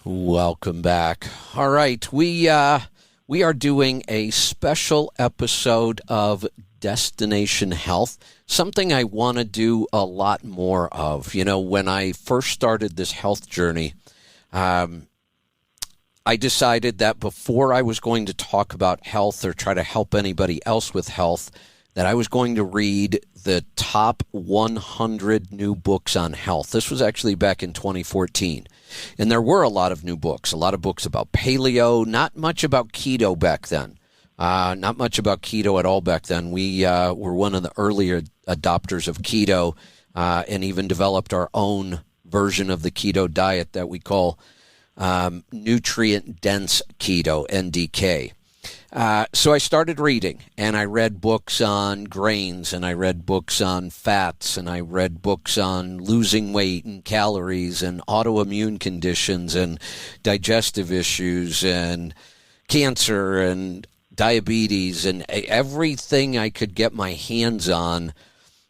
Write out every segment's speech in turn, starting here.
Welcome back. All right, we are doing a special episode of Destination Health, something I want to do a lot more of. You know, when I first started this health journey, I decided that before I was going to talk about health or try to help anybody else with health, that I was going to read the top 100 new books on health. This was actually back in 2014. And there were a lot of new books, a lot of books about paleo, not much about keto back then. Not much about keto at all back then. We were one of the earlier adopters of keto and even developed our own version of the keto diet that we call nutrient-dense keto, NDK. So I started reading, and I read books on grains, and I read books on fats, and I read books on losing weight and calories and autoimmune conditions and digestive issues and cancer and diabetes and everything I could get my hands on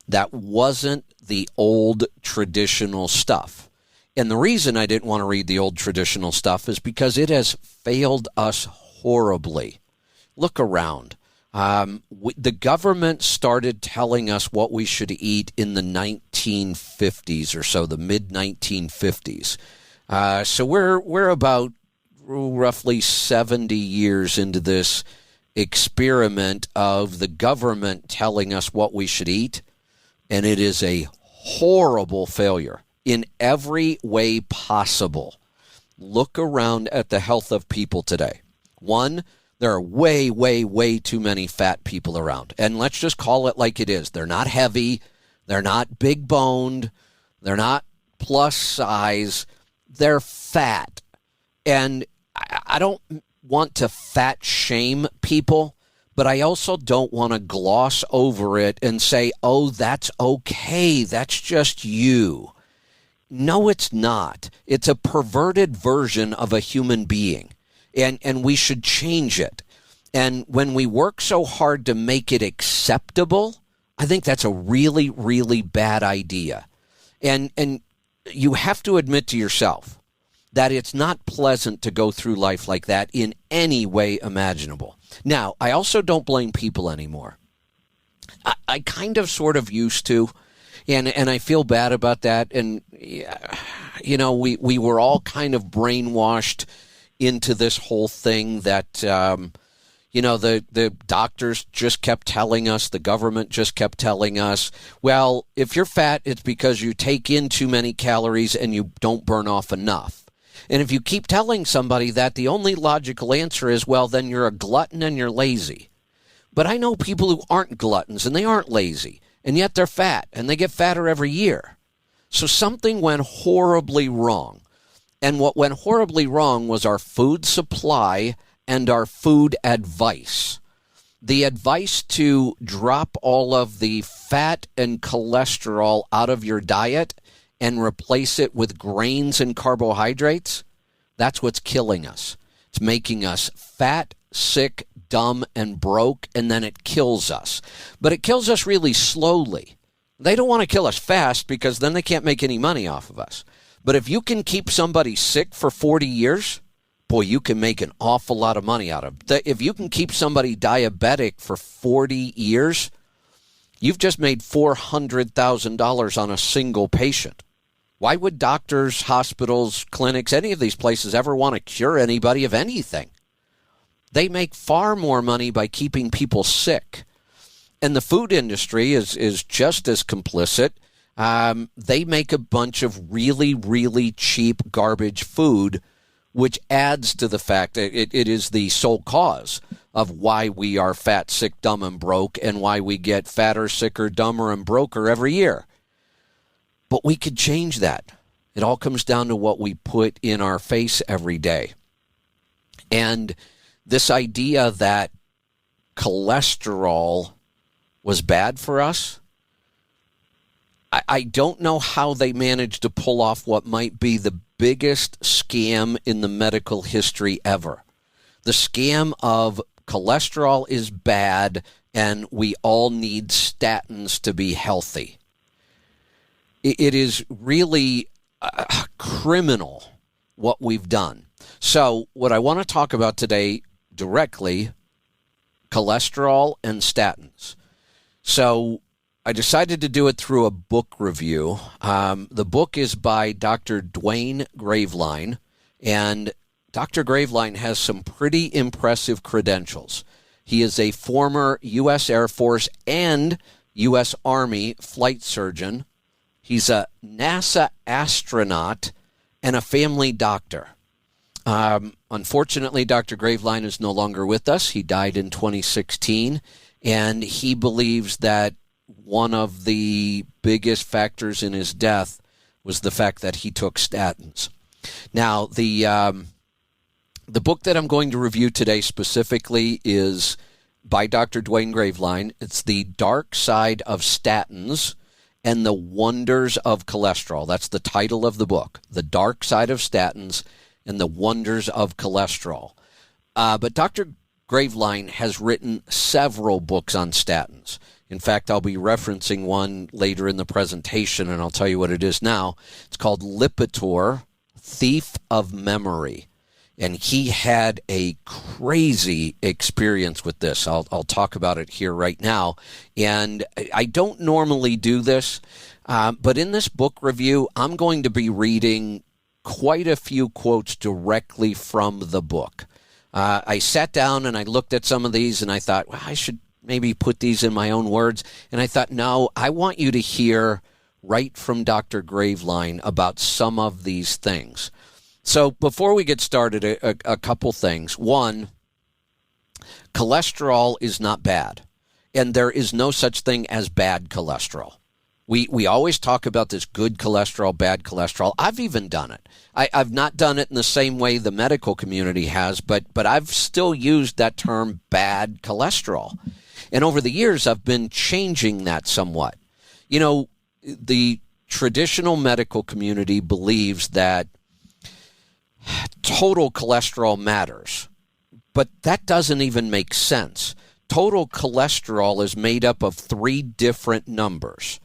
that wasn't the old traditional stuff. And the reason I didn't want to read the old traditional stuff is because it has failed us horribly. Look around. The government started telling us what we should eat in the 1950s or so, the mid-1950s. So we're about roughly 70 years into this experiment of the government telling us what we should eat, and it is a horrible failure in every way possible. Look around at the health of people today. One, there are way, way, way too many fat people around. And let's just call it like it is. They're not heavy. They're not big boned. They're not plus size. They're fat. And I don't want to fat shame people, but I also don't want to gloss over it and say, oh, that's okay. That's just you. No, it's not. It's a perverted version of a human being. And we should change it. And when we work so hard to make it acceptable, I think that's a really, really bad idea. And you have to admit to yourself that it's not pleasant to go through life like that in any way imaginable. Now, I also don't blame people anymore. I kind of sort of used to, and I feel bad about that. And, you know, we were all kind of brainwashed into this whole thing that, you know, the doctors just kept telling us, the government just kept telling us, well, if you're fat, it's because you take in too many calories and you don't burn off enough. And if you keep telling somebody that, the only logical answer is, well, then you're a glutton and you're lazy. But I know people who aren't gluttons and they aren't lazy, and yet they're fat, and they get fatter every year. So something went horribly wrong. And what went horribly wrong was our food supply and our food advice. The advice to drop all of the fat and cholesterol out of your diet and replace it with grains and carbohydrates, that's what's killing us. It's making us fat, sick, dumb, and broke, and then it kills us. But it kills us really slowly. They don't want to kill us fast because then they can't make any money off of us. But if you can keep somebody sick for 40 years, boy, you can make an awful lot of money out of it. If you can keep somebody diabetic for 40 years, you've just made $400,000 on a single patient. Why would doctors, hospitals, clinics, any of these places ever want to cure anybody of anything? They make far more money by keeping people sick. And the food industry is just as complicit. They make a bunch of really, really cheap garbage food, which adds to the fact that it is the sole cause of why we are fat, sick, dumb, and broke, and why we get fatter, sicker, dumber, and broker every year. But we could change that. It all comes down to what we put in our face every day. And this idea that cholesterol was bad for us, I don't know how they managed to pull off what might be the biggest scam in the medical history ever. The scam of cholesterol is bad and we all need statins to be healthy. It is really criminal what we've done. So what I want to talk about today directly, cholesterol and statins. So I decided to do it through a book review. The book is by Dr. Duane Graveline, and Dr. Graveline has some pretty impressive credentials. He is a former U.S. Air Force and U.S. Army flight surgeon. He's a NASA astronaut and a family doctor. Unfortunately, Dr. Graveline is no longer with us. He died in 2016, and he believes that one of the biggest factors in his death was the fact that he took statins. Now, the book that I'm going to review today specifically is by Dr. Duane Graveline. It's The Dark Side of Statins and the Wonders of Cholesterol. That's the title of the book, The Dark Side of Statins and the Wonders of Cholesterol. But Dr. Graveline has written several books on statins. In fact, I'll be referencing one later in the presentation, and I'll tell you what it is now. It's called Lipitor, Thief of Memory. And he had a crazy experience with this. I'll talk about it here right now. And I don't normally do this, but in this book review, I'm going to be reading quite a few quotes directly from the book. I sat down and I looked at some of these and I thought, well, I should maybe put these in my own words. And I thought, no, I want you to hear right from Dr. Graveline about some of these things. So before we get started, a couple things. One, cholesterol is not bad, and there is no such thing as bad cholesterol. We always talk about this good cholesterol, bad cholesterol. I've even done it. I've not done it in the same way the medical community has, but I've still used that term bad cholesterol. And over the years, I've been changing that somewhat. You know, the traditional medical community believes that total cholesterol matters, but that doesn't even make sense. Total cholesterol is made up of three different numbers: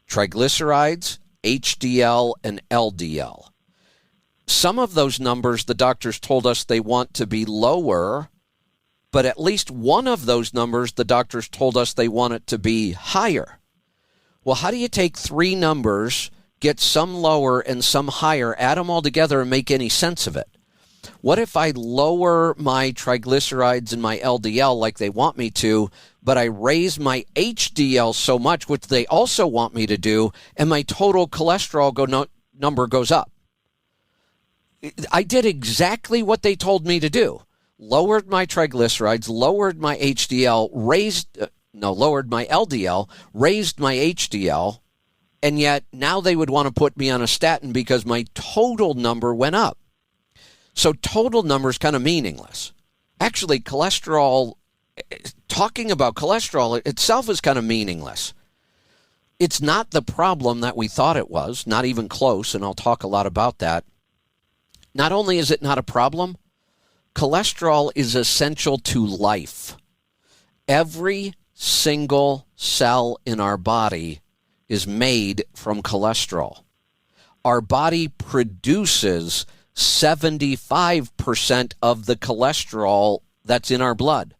triglycerides, HDL, and LDL. Some of those numbers, the doctors told us they want to be lower, but at least one of those numbers, the doctors told us they want it to be higher. Well, how do you take three numbers, get some lower and some higher, add them all together and make any sense of it? What if I lower my triglycerides and my LDL like they want me to, but I raise my HDL so much, which they also want me to do, and my total cholesterol number goes up? I did exactly what they told me to do. Lowered my triglycerides, lowered my HDL, lowered my LDL, raised my HDL, and yet now they would want to put me on a statin because my total number went up. So total number is kind of meaningless. Actually, cholesterol, talking about cholesterol itself is kind of meaningless. It's not the problem that we thought it was, not even close, and I'll talk a lot about that. Not only is it not a problem, cholesterol is essential to life. Every single cell in our body is made from cholesterol. Our body produces 75% of the cholesterol that's in our blood.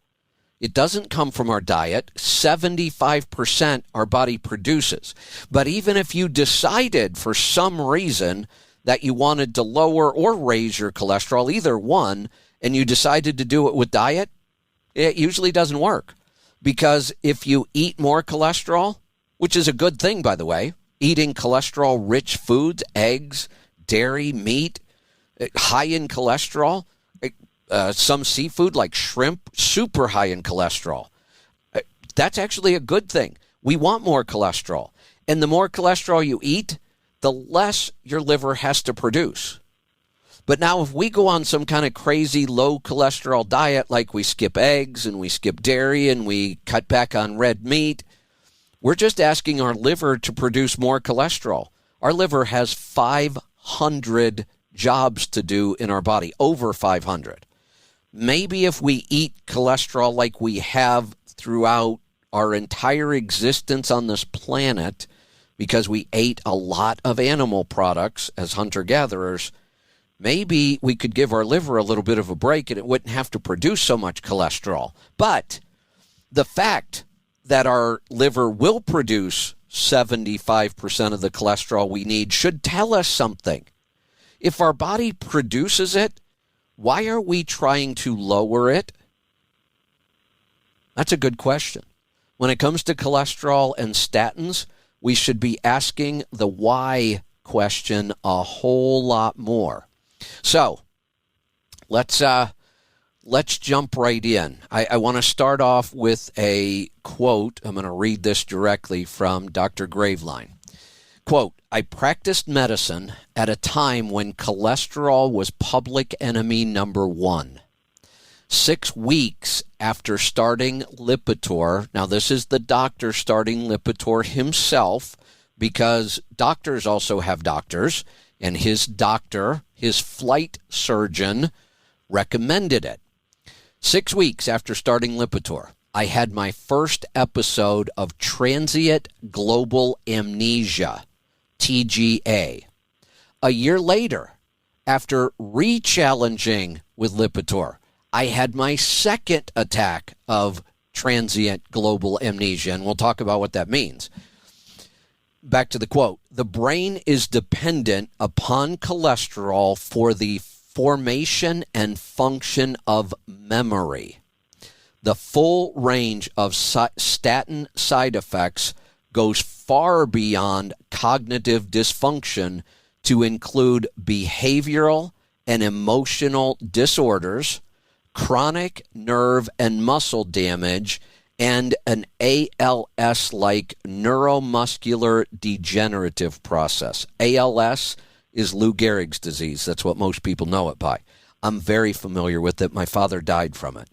It doesn't come from our diet. 75% our body produces. But even if you decided for some reason that you wanted to lower or raise your cholesterol, either one, and you decided to do it with diet, it usually doesn't work. Because if you eat more cholesterol, which is a good thing, by the way, eating cholesterol-rich foods, eggs, dairy, meat, high in cholesterol, some seafood like shrimp, super high in cholesterol. That's actually a good thing. We want more cholesterol. And the more cholesterol you eat, the less your liver has to produce. But now if we go on some kind of crazy low cholesterol diet, like we skip eggs and we skip dairy and we cut back on red meat, we're just asking our liver to produce more cholesterol. Our liver has 500 jobs to do in our body, over 500. Maybe if we eat cholesterol like we have throughout our entire existence on this planet, because we ate a lot of animal products as hunter-gatherers, maybe we could give our liver a little bit of a break and it wouldn't have to produce so much cholesterol. But the fact that our liver will produce 75% of the cholesterol we need should tell us something. If our body produces it, why are we trying to lower it? That's a good question. When it comes to cholesterol and statins, we should be asking the why question a whole lot more. So let's jump right in. I want to start off with a quote. I'm going to read this directly from Dr. Graveline. Quote, I practiced medicine at a time when cholesterol was public enemy number one. 6 weeks after starting Lipitor, now this is the doctor starting Lipitor himself, because doctors also have doctors, and his doctor, his flight surgeon, recommended it. 6 weeks after starting Lipitor, I had my first episode of transient global amnesia, TGA. A year later, after re-challenging with Lipitor, I had my second attack of transient global amnesia, and we'll talk about what that means. Back to the quote. The brain is dependent upon cholesterol for the formation and function of memory. The full range of statin side effects goes far beyond cognitive dysfunction to include behavioral and emotional disorders, chronic nerve and muscle damage, and an ALS-like neuromuscular degenerative process. ALS is Lou Gehrig's disease. That's what most people know it by. I'm very familiar with it. My father died from it.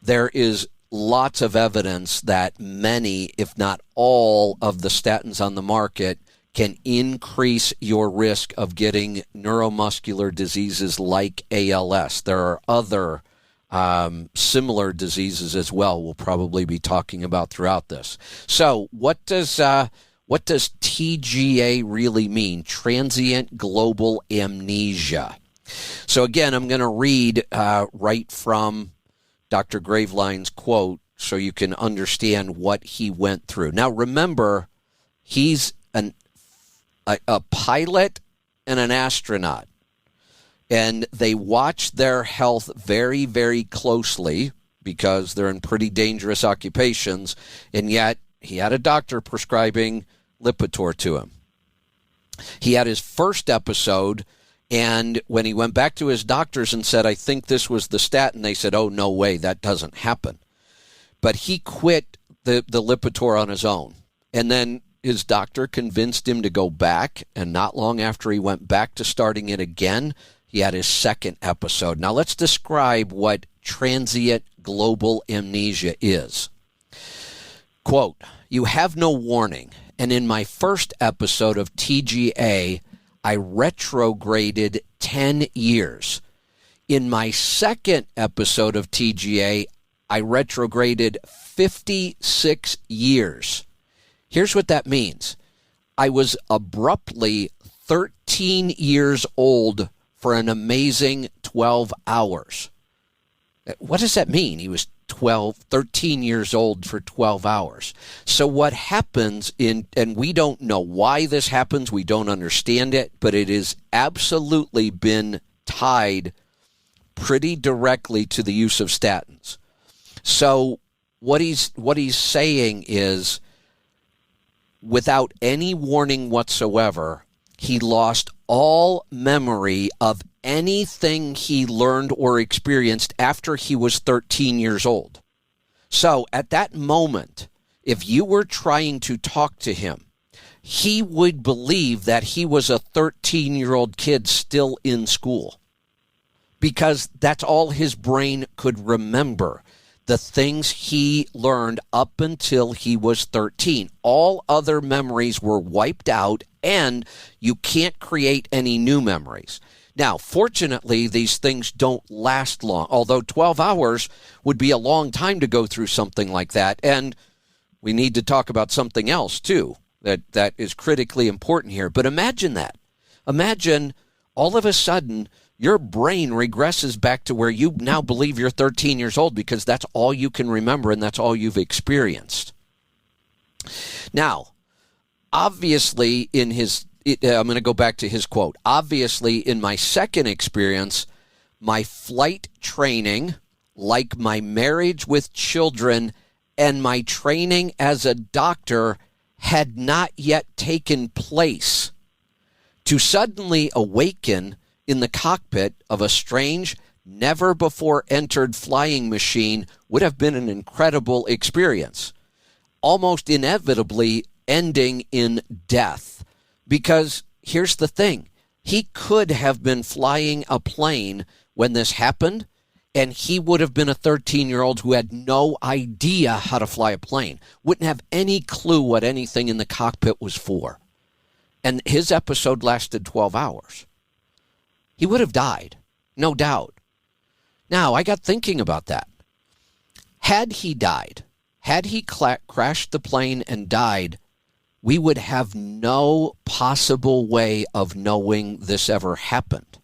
There is lots of evidence that many, if not all, of the statins on the market can increase your risk of getting neuromuscular diseases like ALS. There are other similar diseases as well we'll probably be talking about throughout this. So what does TGA really mean? Transient global amnesia. So again, I'm going to read right from Dr. Graveline's quote so you can understand what he went through. Now remember, he's a pilot and an astronaut. And they watch their health very, very closely because they're in pretty dangerous occupations. And yet he had a doctor prescribing Lipitor to him. He had his first episode, and when he went back to his doctors and said, I think this was the statin, they said, oh, no way, that doesn't happen. But he quit the Lipitor on his own. And then his doctor convinced him to go back, and not long after he went back to starting it again, he had his second episode. Now let's describe what transient global amnesia is. Quote, you have no warning, and in my first episode of TGA, I retrograded 10 years. In my second episode of TGA, I retrograded 56 years. Here's what that means. I was abruptly 13 years old for an amazing 12 hours. What does that mean? He was 13 years old for 12 hours. So what happens and we don't know why this happens, we don't understand it, but it has absolutely been tied pretty directly to the use of statins. So what he's saying is, without any warning whatsoever, he lost all memory of anything he learned or experienced after he was 13 years old. So at that moment, if you were trying to talk to him, he would believe that he was a 13-year-old kid still in school, because that's all his brain could remember. The things he learned up until he was 13. All other memories were wiped out, and you can't create any new memories. Now, fortunately, these things don't last long, although 12 hours would be a long time to go through something like that. And we need to talk about something else, too, that is critically important here. But imagine that. Imagine all of a sudden your brain regresses back to where you now believe you're 13 years old because that's all you can remember and that's all you've experienced. Now, obviously I'm going to go back to his quote. Obviously, in my second experience, my flight training, like my marriage with children and my training as a doctor, had not yet taken place. To suddenly awaken in the cockpit of a strange, never-before-entered flying machine would have been an incredible experience, almost inevitably ending in death. Because here's the thing. He could have been flying a plane when this happened, and he would have been a 13-year-old who had no idea how to fly a plane, wouldn't have any clue what anything in the cockpit was for. And his episode lasted 12 hours. He would have died, no doubt. Now, I got thinking about that. Had he died, had he crashed the plane and died, we would have no possible way of knowing this ever happened.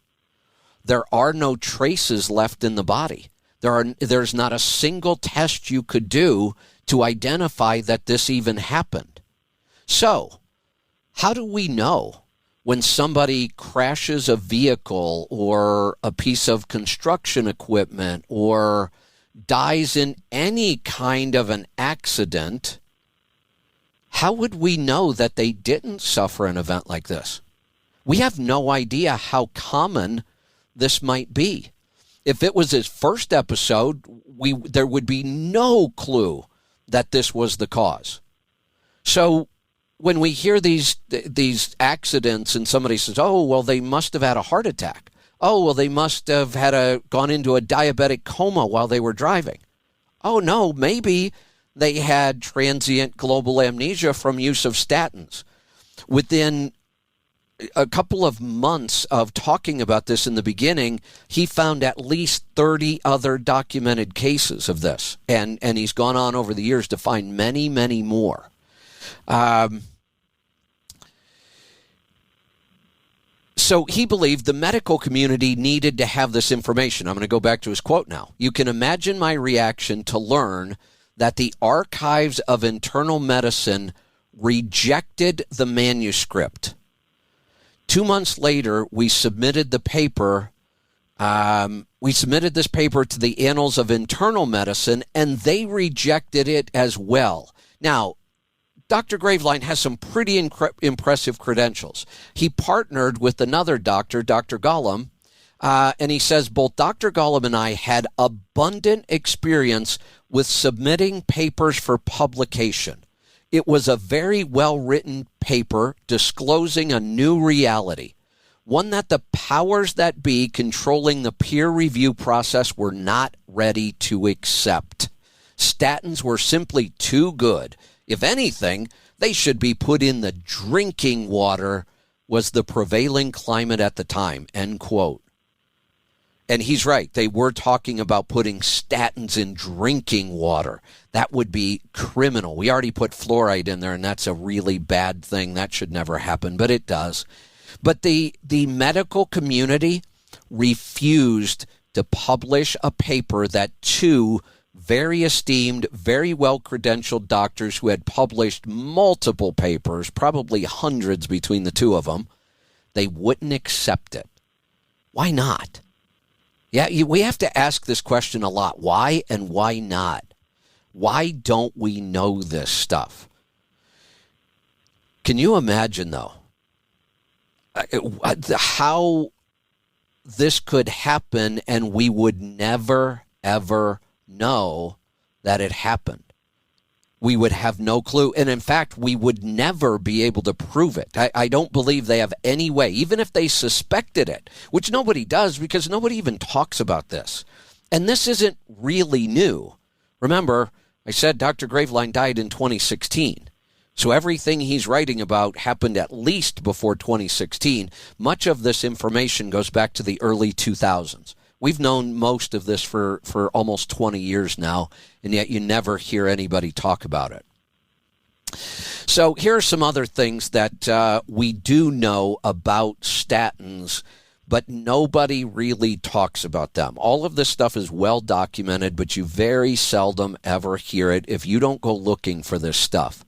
There are no traces left in the body. There's not a single test you could do to identify that this even happened. So, how do we know when somebody crashes a vehicle or a piece of construction equipment or dies in any kind of an accident? How would we know that they didn't suffer an event like this? We have no idea how common this might be. If it was his first episode, there would be no clue that this was the cause. So when we hear these accidents and somebody says, oh, well, they must have had a heart attack. Oh, well, they must have gone into a diabetic coma while they were driving. Oh, no, maybe they had transient global amnesia from use of statins. Within a couple of months of talking about this in the beginning, he found at least 30 other documented cases of this. And he's gone on over the years to find many, many more. So he believed the medical community needed to have this information. I'm going to go back to his quote now. You can imagine my reaction to learn that the Archives of Internal Medicine rejected the manuscript. 2 months later, we submitted the paper. We submitted this paper to the Annals of Internal Medicine, and they rejected it as well. Now, Dr. Graveline has some pretty impressive credentials. He partnered with another doctor, Dr. Golomb, and he says both Dr. Golomb and I had abundant experience with submitting papers for publication. It was a very well-written paper disclosing a new reality, one that the powers that be controlling the peer review process were not ready to accept. Statins were simply too good. If anything, they should be put in the drinking water, was the prevailing climate at the time, end quote. And he's right. They were talking about putting statins in drinking water. That would be criminal. We already put fluoride in there, and that's a really bad thing. That should never happen, but it does. But the medical community refused to publish a paper that two very esteemed, very well-credentialed doctors who had published multiple papers, probably hundreds between the two of them, they wouldn't accept it. Why not? Yeah, we have to ask this question a lot. Why and why not? Why don't we know this stuff? Can you imagine, though, how this could happen and we would never, ever know that it happened? We would have no clue. And in fact, we would never be able to prove it. I don't believe they have any way, even if they suspected it, which nobody does because nobody even talks about this. And this isn't really new. Remember, I said Dr. Graveline died in 2016. So everything he's writing about happened at least before 2016. Much of this information goes back to the early 2000s. We've known most of this for almost 20 years now, and yet you never hear anybody talk about it. So here are some other things that we do know about statins, but nobody really talks about them. All of this stuff is well documented, but you very seldom ever hear it if you don't go looking for this stuff.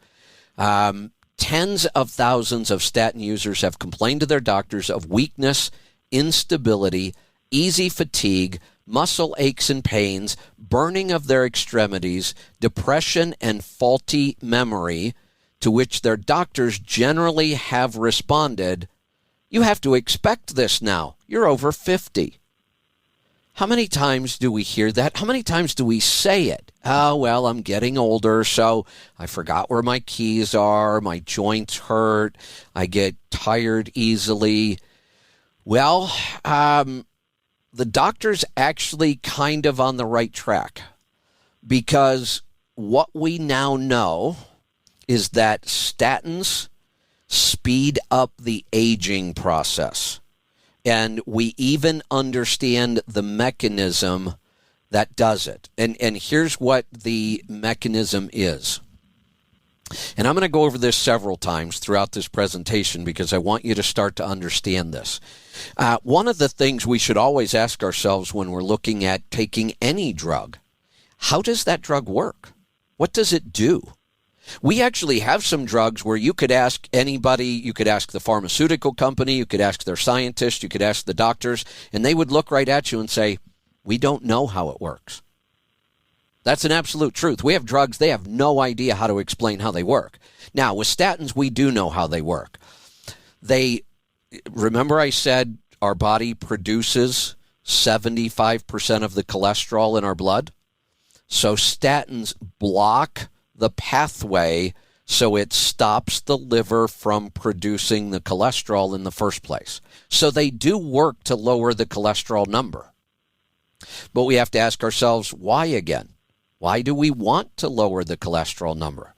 Tens of thousands of statin users have complained to their doctors of weakness, instability, easy fatigue, muscle aches and pains, burning of their extremities, depression, and faulty memory, to which their doctors generally have responded, "You have to expect this now. You're over 50. How many times do we hear that? How many times do we say it? Oh, well, I'm getting older, so I forgot where my keys are. My joints hurt. I get tired easily. Well, the doctor's actually kind of on the right track, because what we now know is that statins speed up the aging process. And we even understand the mechanism that does it. And here's what the mechanism is. And I'm going to go over this several times throughout this presentation because I want you to start to understand this. One of the things we should always ask ourselves when we're looking at taking any drug, how does that drug work? What does it do? We actually have some drugs where you could ask anybody, you could ask the pharmaceutical company, you could ask their scientists, you could ask the doctors, and they would look right at you and say, "We don't know how it works." That's an absolute truth. We have drugs, they have no idea how to explain how they work. Now, with statins, we do know how they work. Remember I said our body produces 75% of the cholesterol in our blood? So statins block the pathway so it stops the liver from producing the cholesterol in the first place. So they do work to lower the cholesterol number. But we have to ask ourselves, why again? Why do we want to lower the cholesterol number?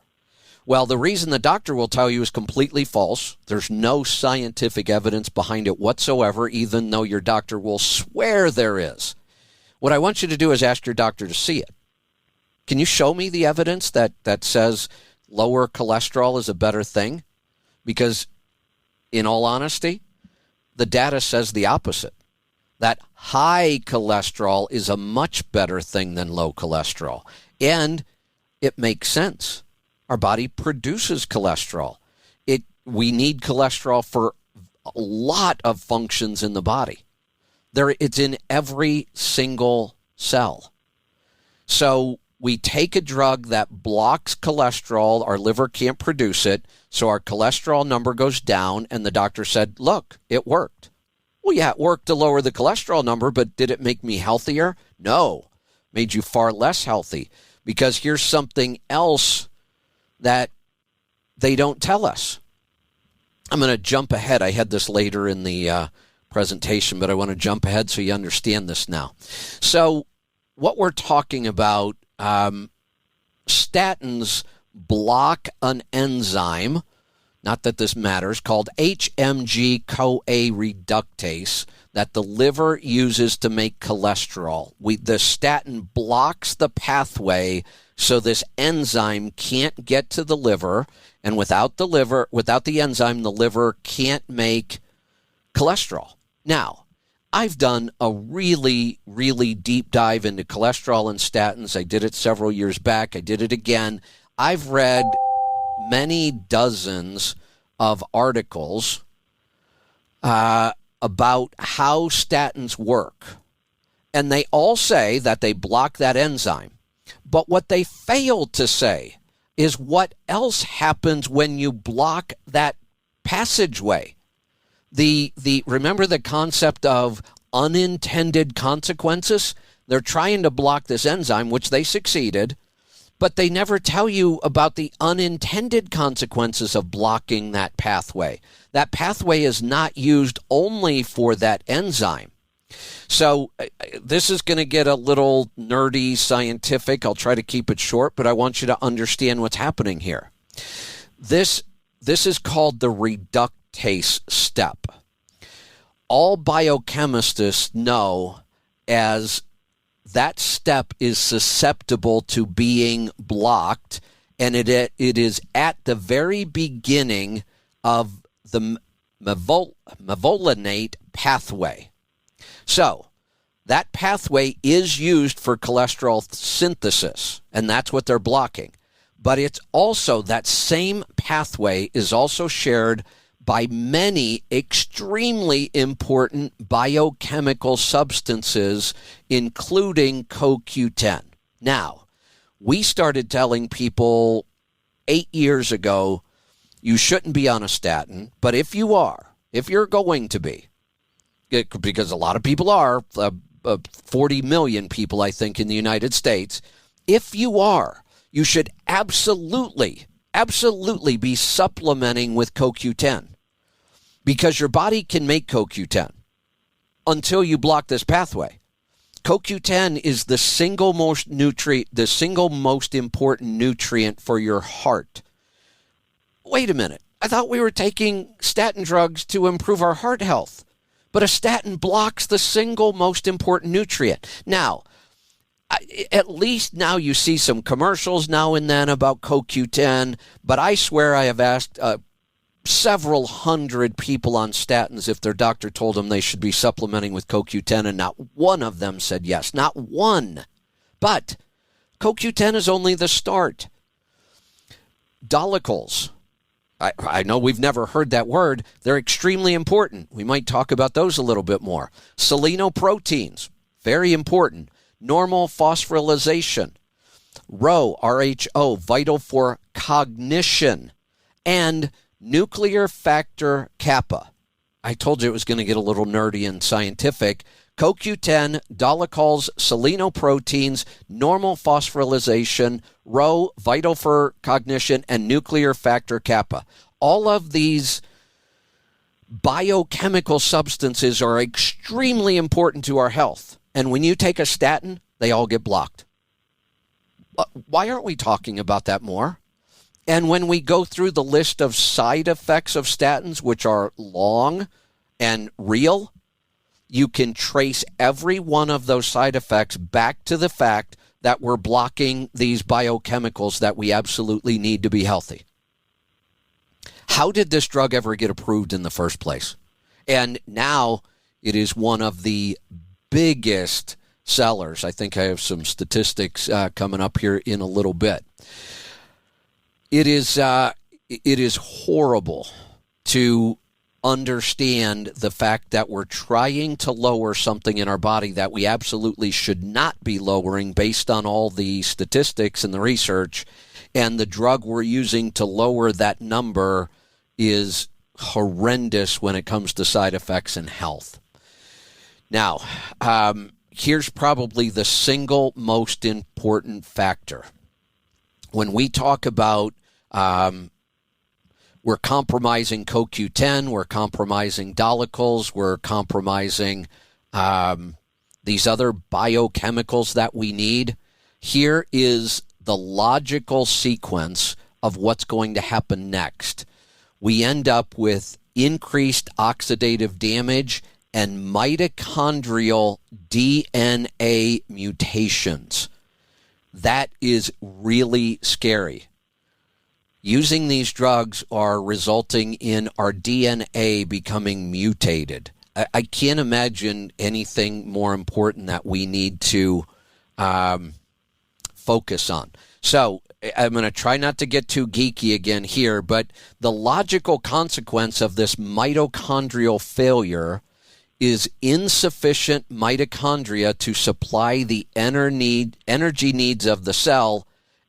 Well, the reason the doctor will tell you is completely false. There's no scientific evidence behind it whatsoever, even though your doctor will swear there is. What I want you to do is ask your doctor to see it. Can you show me the evidence that says lower cholesterol is a better thing? Because in all honesty, the data says the opposite. That high cholesterol is a much better thing than low cholesterol. And it makes sense. Our body produces cholesterol. We need cholesterol for a lot of functions in the body. It's in every single cell. So we take a drug that blocks cholesterol, our liver can't produce it, so our cholesterol number goes down, and the doctor said, look, it worked. Well, yeah, it worked to lower the cholesterol number, but did it make me healthier? No, made you far less healthy, because here's something else that they don't tell us. I'm going to jump ahead. I had this later in the presentation, but I want to jump ahead so you understand this now. So what we're talking about, statins block an enzyme, not that this matters, called HMG-CoA reductase that the liver uses to make cholesterol. The statin blocks the pathway so this enzyme can't get to the liver, and without the enzyme, the liver can't make cholesterol. Now, I've done a really, really deep dive into cholesterol and statins. I did it several years back. I did it again. I've read many dozens of articles about how statins work. And they all say that they block that enzyme. But what they fail to say is what else happens when you block that passageway. Remember the concept of unintended consequences? They're trying to block this enzyme, which they succeeded, but they never tell you about the unintended consequences of blocking that pathway. That pathway is not used only for that enzyme. So this is going to get a little nerdy scientific. I'll try to keep it short, but I want you to understand what's happening here. This is called the reductase step. All biochemists know as that step is susceptible to being blocked, and it is at the very beginning of mevolinate pathway. So that pathway is used for cholesterol synthesis, and that's what they're blocking. But it's also, that same pathway is also shared by many extremely important biochemical substances, including CoQ10. Now, we started telling people 8 years ago, you shouldn't be on a statin, but if you're going to be, because a lot of people are, 40 million people, I think, in the United States, if you are, you should absolutely be supplementing with CoQ10, because your body can make CoQ10 until you block this pathway. CoQ10 is the single most important nutrient for your heart. Wait a minute. I thought we were taking statin drugs to improve our heart health, but a statin blocks the single most important nutrient. Now, at least now you see some commercials now and then about CoQ10, but I swear I have asked several hundred people on statins if their doctor told them they should be supplementing with CoQ10, and not one of them said yes. Not one. But CoQ10 is only the start. Dolichos. I know we've never heard that word. They're extremely important. We might talk about those a little bit more. Selenoproteins, very important. Normal phosphorylation. Rho, RHO, vital for cognition. And nuclear factor kappa. I told you it was going to get a little nerdy and scientific. CoQ10, dolichols, selenoproteins, normal phosphorylation, Rho, vital for cognition, and nuclear factor kappa. All of these biochemical substances are extremely important to our health. And when you take a statin, they all get blocked. Why aren't we talking about that more? And when we go through the list of side effects of statins, which are long and real, you can trace every one of those side effects back to the fact that we're blocking these biochemicals that we absolutely need to be healthy. How did this drug ever get approved in the first place? And now it is one of the biggest sellers. I think I have some statistics coming up here in a little bit. It is horrible to understand the fact that we're trying to lower something in our body that we absolutely should not be lowering based on all the statistics and the research, and the drug we're using to lower that number is horrendous when it comes to side effects and health. Now, here's probably the single most important factor. When we talk about we're compromising CoQ10, we're compromising dolichols, we're compromising these other biochemicals that we need. Here is the logical sequence of what's going to happen next. We end up with increased oxidative damage and mitochondrial DNA mutations. That is really scary. Using these drugs are resulting in our DNA becoming mutated. I can't imagine anything more important that we need to focus on. So I'm going to try not to get too geeky again here, but the logical consequence of this mitochondrial failure is insufficient mitochondria to supply the energy needs of the cell,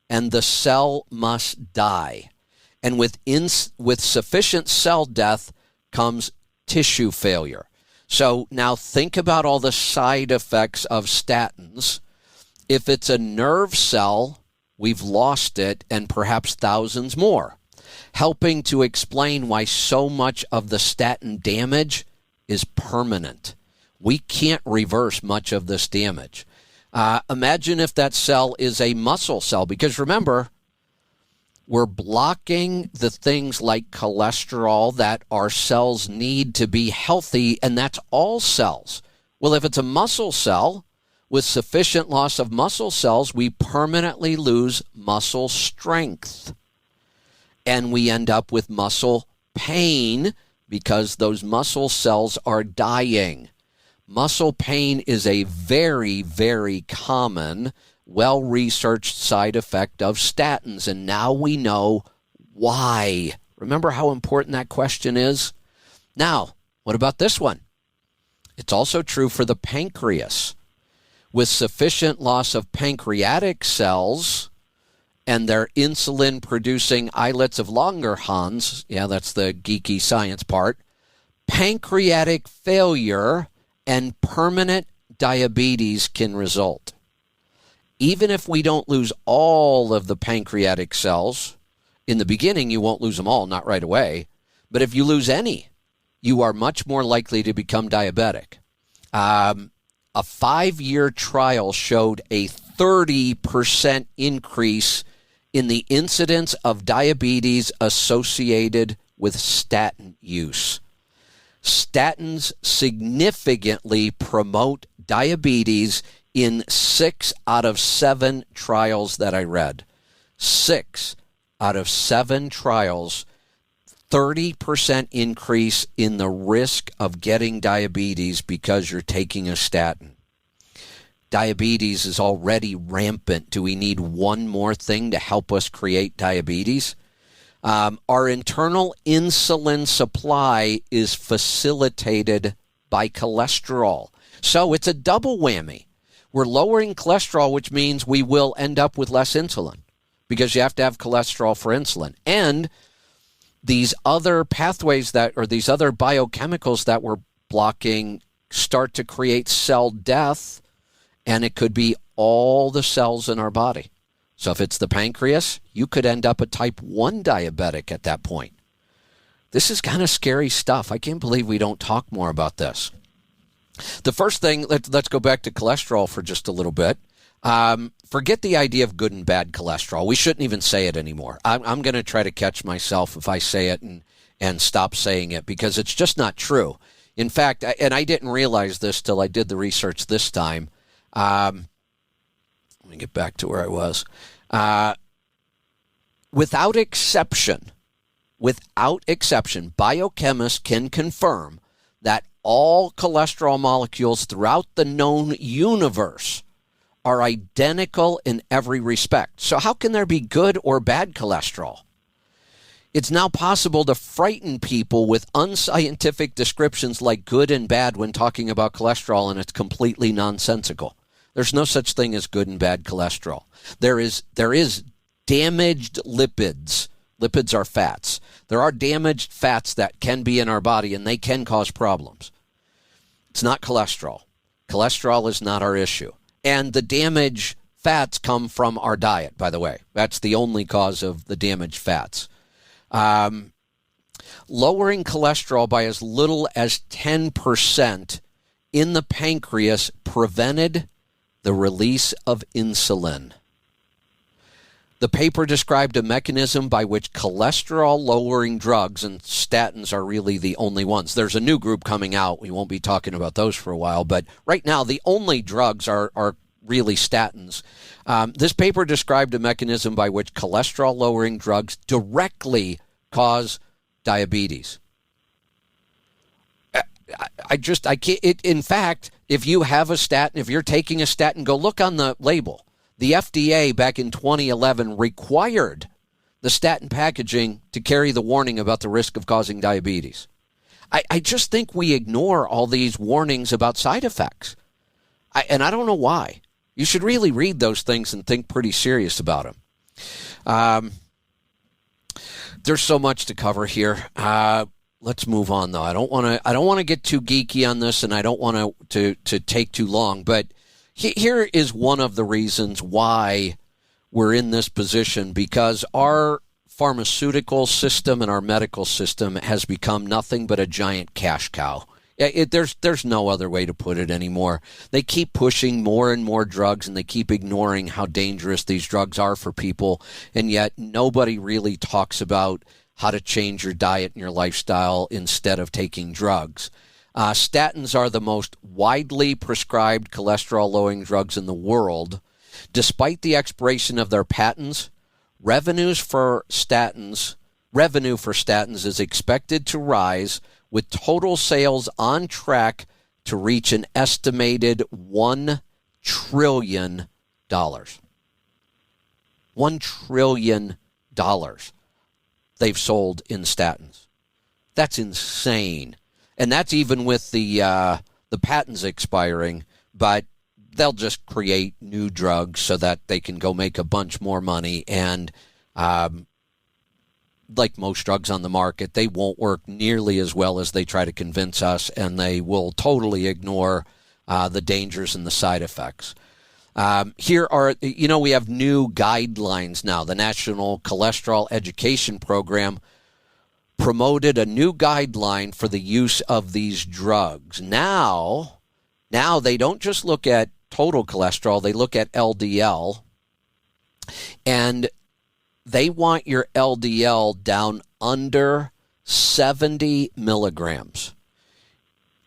and the cell must die. And with sufficient cell death comes tissue failure. So now think about all the side effects of statins. If it's a nerve cell, we've lost it, and perhaps thousands more, helping to explain why so much of the statin damage is permanent. We can't reverse much of this damage. Imagine if that cell is a muscle cell, because remember, we're blocking the things like cholesterol that our cells need to be healthy, and that's all cells. Well, if it's a muscle cell, with sufficient loss of muscle cells, we permanently lose muscle strength. And we end up with muscle pain because those muscle cells are dying. Muscle pain is a very, very common, well-researched side effect of statins, and now we know why. Remember how important that question is? Now, what about this one? It's also true for the pancreas. With sufficient loss of pancreatic cells and their insulin-producing islets of Langerhans, yeah, that's the geeky science part, pancreatic failure and permanent diabetes can result. Even if we don't lose all of the pancreatic cells, in the beginning you won't lose them all, not right away, but if you lose any, you are much more likely to become diabetic. A 5-year trial showed a 30% increase in the incidence of diabetes associated with statin use. Statins significantly promote diabetes in 6 out of 7 trials that I read. 6 out of 7 trials, 30% increase in the risk of getting diabetes because you're taking a statin. Diabetes is already rampant. Do we need one more thing to help us create diabetes? Our internal insulin supply is facilitated by cholesterol. So it's a double whammy. We're lowering cholesterol, which means we will end up with less insulin because you have to have cholesterol for insulin. And these other pathways these other biochemicals that we're blocking start to create cell death, and it could be all the cells in our body. So if it's the pancreas, you could end up a type 1 diabetic at that point. This is kind of scary stuff. I can't believe we don't talk more about this. The first thing, let's go back to cholesterol for just a little bit. Forget the idea of good and bad cholesterol. We shouldn't even say it anymore. I'm going to try to catch myself if I say it and stop saying it because it's just not true. In fact, and I didn't realize this till I did the research this time. Let me get back to where I was. Without exception, biochemists can confirm that all cholesterol molecules throughout the known universe are identical in every respect. So how can there be good or bad cholesterol? It's now possible to frighten people with unscientific descriptions like good and bad when talking about cholesterol, and it's completely nonsensical. There's no such thing as good and bad cholesterol. There is damaged lipids. Lipids are fats. There are damaged fats that can be in our body, and they can cause problems. It's not cholesterol. Cholesterol is not our issue. And the damaged fats come from our diet, by the way. That's the only cause of the damaged fats. Lowering cholesterol by as little as 10% in the pancreas prevented the release of insulin. The paper described a mechanism by which cholesterol-lowering drugs, and statins are really the only ones. There's a new group coming out. We won't be talking about those for a while, but right now the only drugs are really statins. This paper described a mechanism by which cholesterol-lowering drugs directly cause diabetes. I can't. In fact, if you have a statin, if you're taking a statin, go look on the label. The FDA back in 2011 required the statin packaging to carry the warning about the risk of causing diabetes. I just think we ignore all these warnings about side effects. And I don't know why. You should really read those things and think pretty serious about them. There's so much to cover here. Let's move on, though. I don't want to get too geeky on this, and I don't want to take too long. But here is one of the reasons why we're in this position, because our pharmaceutical system and our medical system has become nothing but a giant cash cow. There's no other way to put it anymore. They keep pushing more and more drugs, and they keep ignoring how dangerous these drugs are for people, and yet nobody really talks about how to change your diet and your lifestyle instead of taking drugs. Statins are the most widely prescribed cholesterol-lowering drugs in the world. Despite the expiration of their patents, revenue for statins is expected to rise with total sales on track to reach an estimated $1 trillion. $1 trillion they've sold in statins. That's insane. And that's even with the patents expiring, but they'll just create new drugs so that they can go make a bunch more money. And like most drugs on the market, they won't work nearly as well as they try to convince us, and they will totally ignore the dangers and the side effects. Here are, we have new guidelines now. The National Cholesterol Education Program promoted a new guideline for the use of these drugs. Now they don't just look at total cholesterol, they look at LDL, and they want your LDL down under 70 milligrams.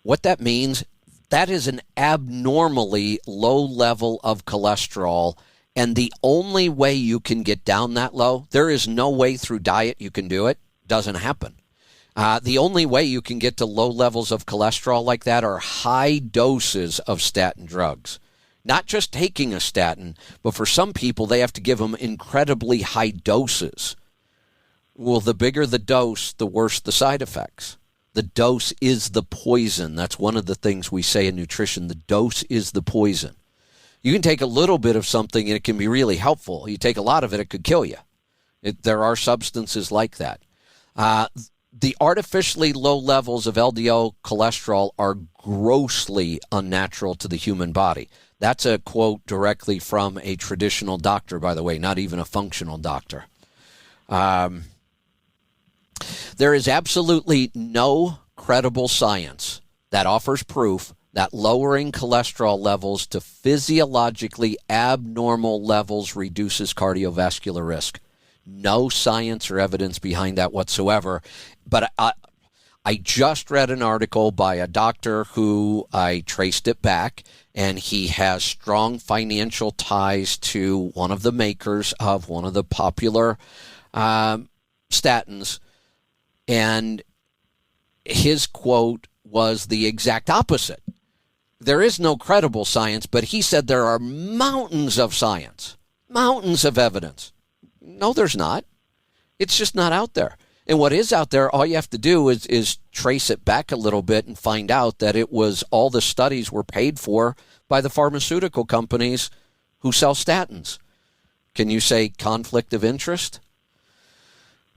What that means, that is an abnormally low level of cholesterol, and the only way you can get down that low, there is no way through diet you can do it. Doesn't happen. The only way you can get to low levels of cholesterol like that are high doses of statin drugs. Not just taking a statin, but for some people, they have to give them incredibly high doses. Well, the bigger the dose, the worse the side effects. The dose is the poison. That's one of the things we say in nutrition. The dose is the poison. You can take a little bit of something and it can be really helpful. You take a lot of it, it could kill you. There are substances like that. The artificially low levels of LDL cholesterol are grossly unnatural to the human body. That's a quote directly from a traditional doctor, by the way, not even a functional doctor. There is absolutely no credible science that offers proof that lowering cholesterol levels to physiologically abnormal levels reduces cardiovascular risk. No science or evidence behind that whatsoever. But I just read an article by a doctor who I traced it back, and he has strong financial ties to one of the makers of one of the popular statins. And his quote was the exact opposite. There is no credible science, but he said there are mountains of science, mountains of evidence. No, there's not. It's just not out there. And what is out there, all you have to do is trace it back a little bit and find out that it was all the studies were paid for by the pharmaceutical companies who sell statins. Can you say conflict of interest?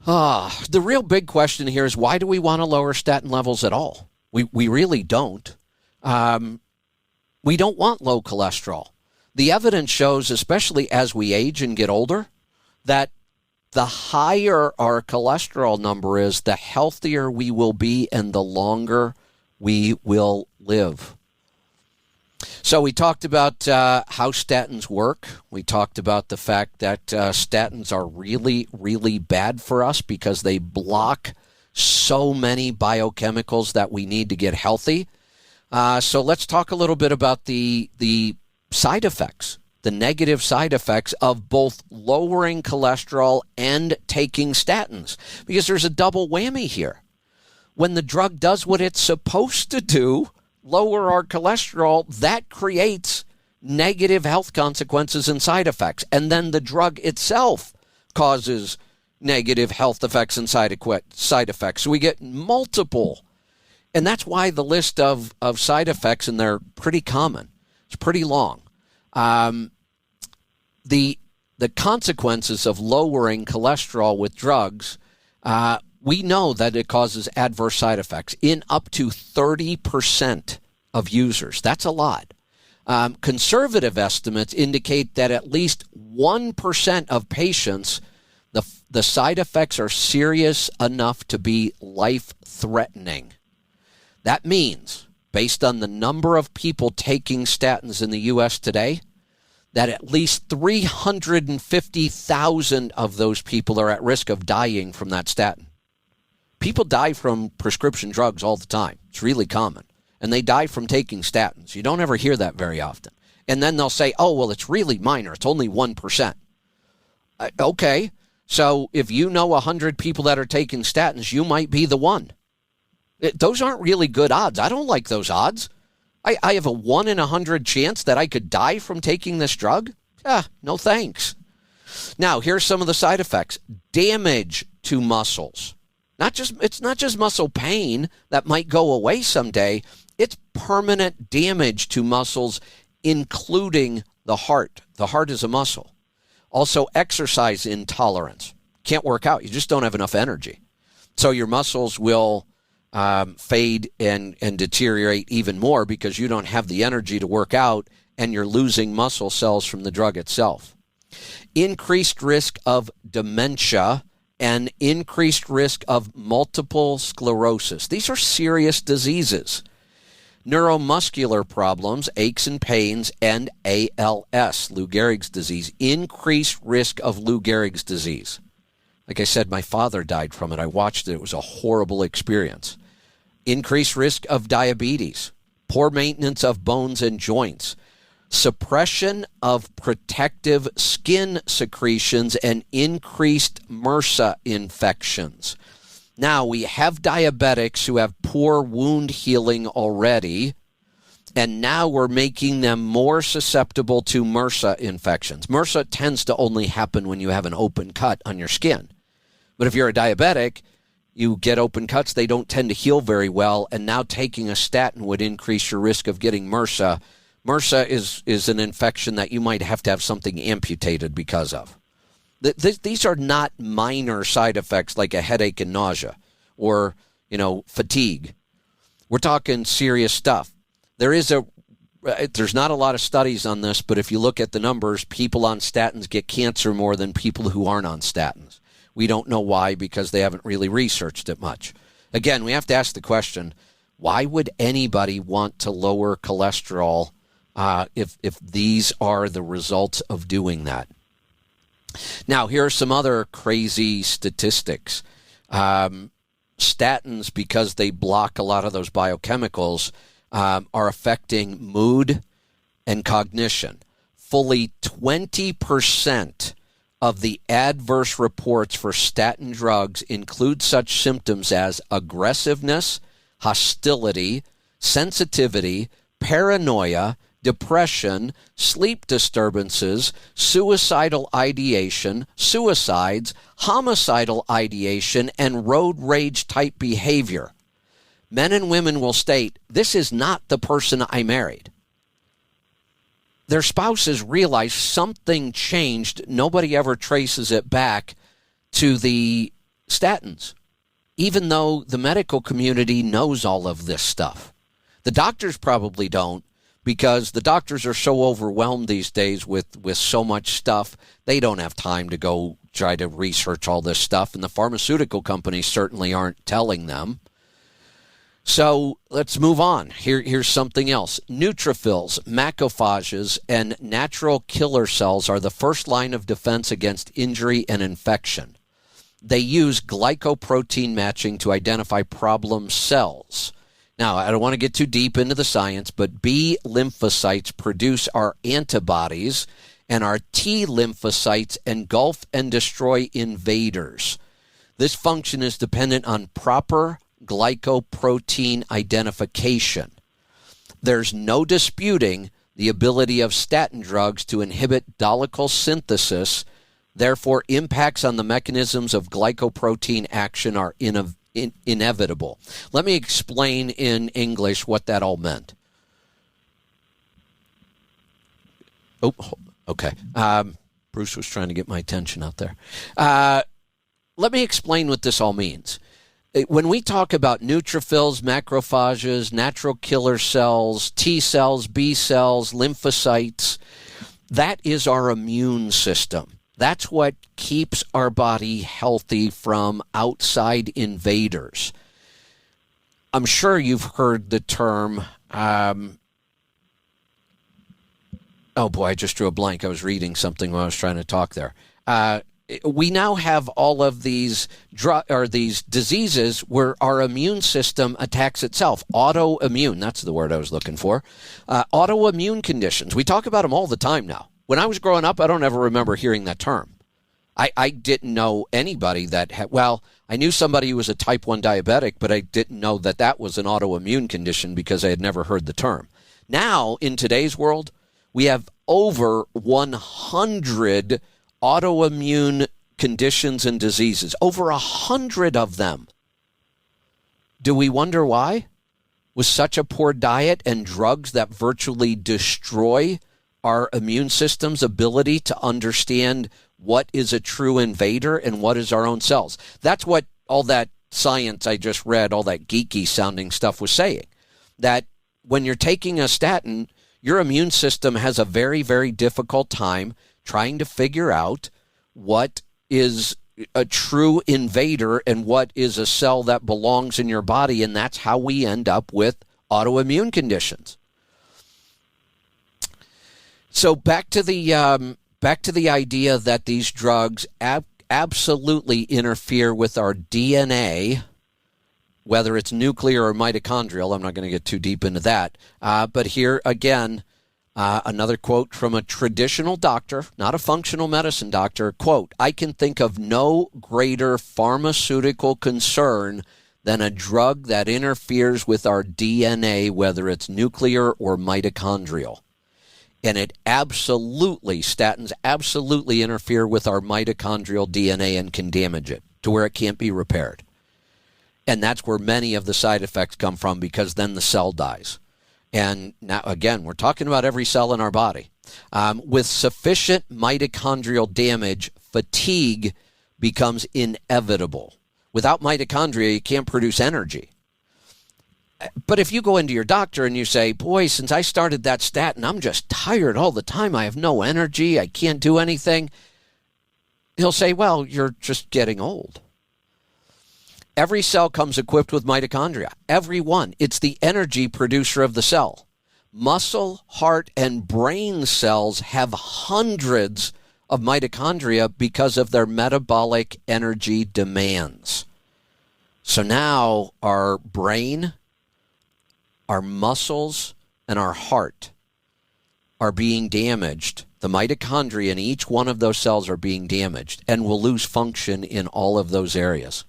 The real big question here is, why do we want to lower statin levels at all? We really don't. We don't want low cholesterol. The evidence shows, especially as we age and get older, that the higher our cholesterol number is, the healthier we will be and the longer we will live. So we talked about how statins work. We talked about the fact that statins are really, really bad for us because they block so many biochemicals that we need to get healthy. So let's talk a little bit about the side effects, the negative side effects of both lowering cholesterol and taking statins, because there's a double whammy here. When the drug does what it's supposed to do, lower our cholesterol, that creates negative health consequences and side effects. And then the drug itself causes negative health effects and side effects. So we get multiple. And that's why the list of side effects, and they're pretty common. It's pretty long. The consequences of lowering cholesterol with drugs, we know that it causes adverse side effects in up to 30% of users. That's a lot. Conservative estimates indicate that at least 1% of patients, the side effects are serious enough to be life-threatening. That means, based on the number of people taking statins in the U.S. today, that at least 350,000 of those people are at risk of dying from that statin. People die from prescription drugs all the time. It's really common. And they die from taking statins. You don't ever hear that very often. And then they'll say, oh, well, it's really minor. It's only 1%. Okay. So if you know 100 people that are taking statins, you might be the one. Those aren't really good odds. I don't like those odds. I have a 1 in 100 chance that I could die from taking this drug. No thanks. Now, here's some of the side effects. Damage to muscles. It's not just muscle pain that might go away someday. It's permanent damage to muscles, including the heart. The heart is a muscle. Also, exercise intolerance. Can't work out. You just don't have enough energy. So your muscles will fade and deteriorate even more because you don't have the energy to work out, and you're losing muscle cells from the drug itself. Increased risk of dementia and increased risk of multiple sclerosis. These are serious diseases. Neuromuscular problems, aches and pains, and ALS, Lou Gehrig's disease. Increased risk of Lou Gehrig's disease. Like I said, my father died from it. I watched it. It was a horrible experience. Increased risk of diabetes, poor maintenance of bones and joints, suppression of protective skin secretions, and increased MRSA infections. Now, we have diabetics who have poor wound healing already, and now we're making them more susceptible to MRSA infections. MRSA tends to only happen when you have an open cut on your skin. But if you're a diabetic, you get open cuts, they don't tend to heal very well, and now taking a statin would increase your risk of getting MRSA. MRSA is an infection that you might have to have something amputated because of. These are not minor side effects like a headache and nausea or, fatigue. We're talking serious stuff. There's not a lot of studies on this, but if you look at the numbers, people on statins get cancer more than people who aren't on statins. We don't know why, because they haven't really researched it much. Again, we have to ask the question, why would anybody want to lower cholesterol if these are the results of doing that? Now, here are some other crazy statistics. Statins, because they block a lot of those biochemicals, are affecting mood and cognition. Fully 20% of the adverse reports for statin drugs include such symptoms as aggressiveness, hostility, sensitivity, paranoia, depression, sleep disturbances, suicidal ideation, suicides, homicidal ideation, and road rage type behavior. Men and women will state, this is not the person I married. Their spouses realize something changed. Nobody ever traces it back to the statins, even though the medical community knows all of this stuff. The doctors probably don't, because the doctors are so overwhelmed these days with so much stuff. They don't have time to go try to research all this stuff, and the pharmaceutical companies certainly aren't telling them. So let's move on. Here's something else. Neutrophils, macrophages, and natural killer cells are the first line of defense against injury and infection. They use glycoprotein matching to identify problem cells. Now, I don't want to get too deep into the science, but B lymphocytes produce our antibodies, and our T lymphocytes engulf and destroy invaders. This function is dependent on proper glycoprotein identification. There's no disputing the ability of statin drugs to inhibit dolichal synthesis. Therefore, impacts on the mechanisms of glycoprotein action are inevitable. Let me explain in English what that all meant. Oh, okay. Bruce was trying to get my attention out there. Let me explain what this all means. When we talk about neutrophils, macrophages, natural killer cells, T cells, B cells, lymphocytes, that is our immune system. That's what keeps our body healthy from outside invaders. I'm sure you've heard the term, oh boy, I just drew a blank. I was reading something when I was trying to talk there. We now have all of these these diseases where our immune system attacks itself. Autoimmune, that's the word I was looking for. Autoimmune conditions. We talk about them all the time now. When I was growing up, I don't ever remember hearing that term. I didn't know anybody that had, well, I knew somebody who was a type 1 diabetic, but I didn't know that that was an autoimmune condition because I had never heard the term. Now, in today's world, we have over 100 autoimmune conditions and diseases, over 100 of them. Do we wonder why? With such a poor diet and drugs that virtually destroy our immune system's ability to understand what is a true invader and what is our own cells. That's what all that science I just read, all that geeky sounding stuff was saying. That when you're taking a statin, your immune system has a very, very difficult time trying to figure out what is a true invader and what is a cell that belongs in your body, and that's how we end up with autoimmune conditions. So back to the idea that these drugs absolutely interfere with our DNA, whether it's nuclear or mitochondrial. I'm not going to get too deep into that. But here again, another quote from a traditional doctor, not a functional medicine doctor, quote, "I can think of no greater pharmaceutical concern than a drug that interferes with our DNA, whether it's nuclear or mitochondrial." And statins absolutely interfere with our mitochondrial DNA and can damage it to where it can't be repaired. And that's where many of the side effects come from, because then the cell dies. And now, again, we're talking about every cell in our body. With sufficient mitochondrial damage, fatigue becomes inevitable. Without mitochondria, you can't produce energy. But if you go into your doctor and you say, boy, since I started that statin, I'm just tired all the time. I have no energy. I can't do anything. He'll say, well, you're just getting old. Every cell comes equipped with mitochondria. Every one. It's the energy producer of the cell. Muscle, heart, and brain cells have hundreds of mitochondria because of their metabolic energy demands. So now our brain, our muscles, and our heart are being damaged. The mitochondria in each one of those cells are being damaged, and will lose function in all of those areas.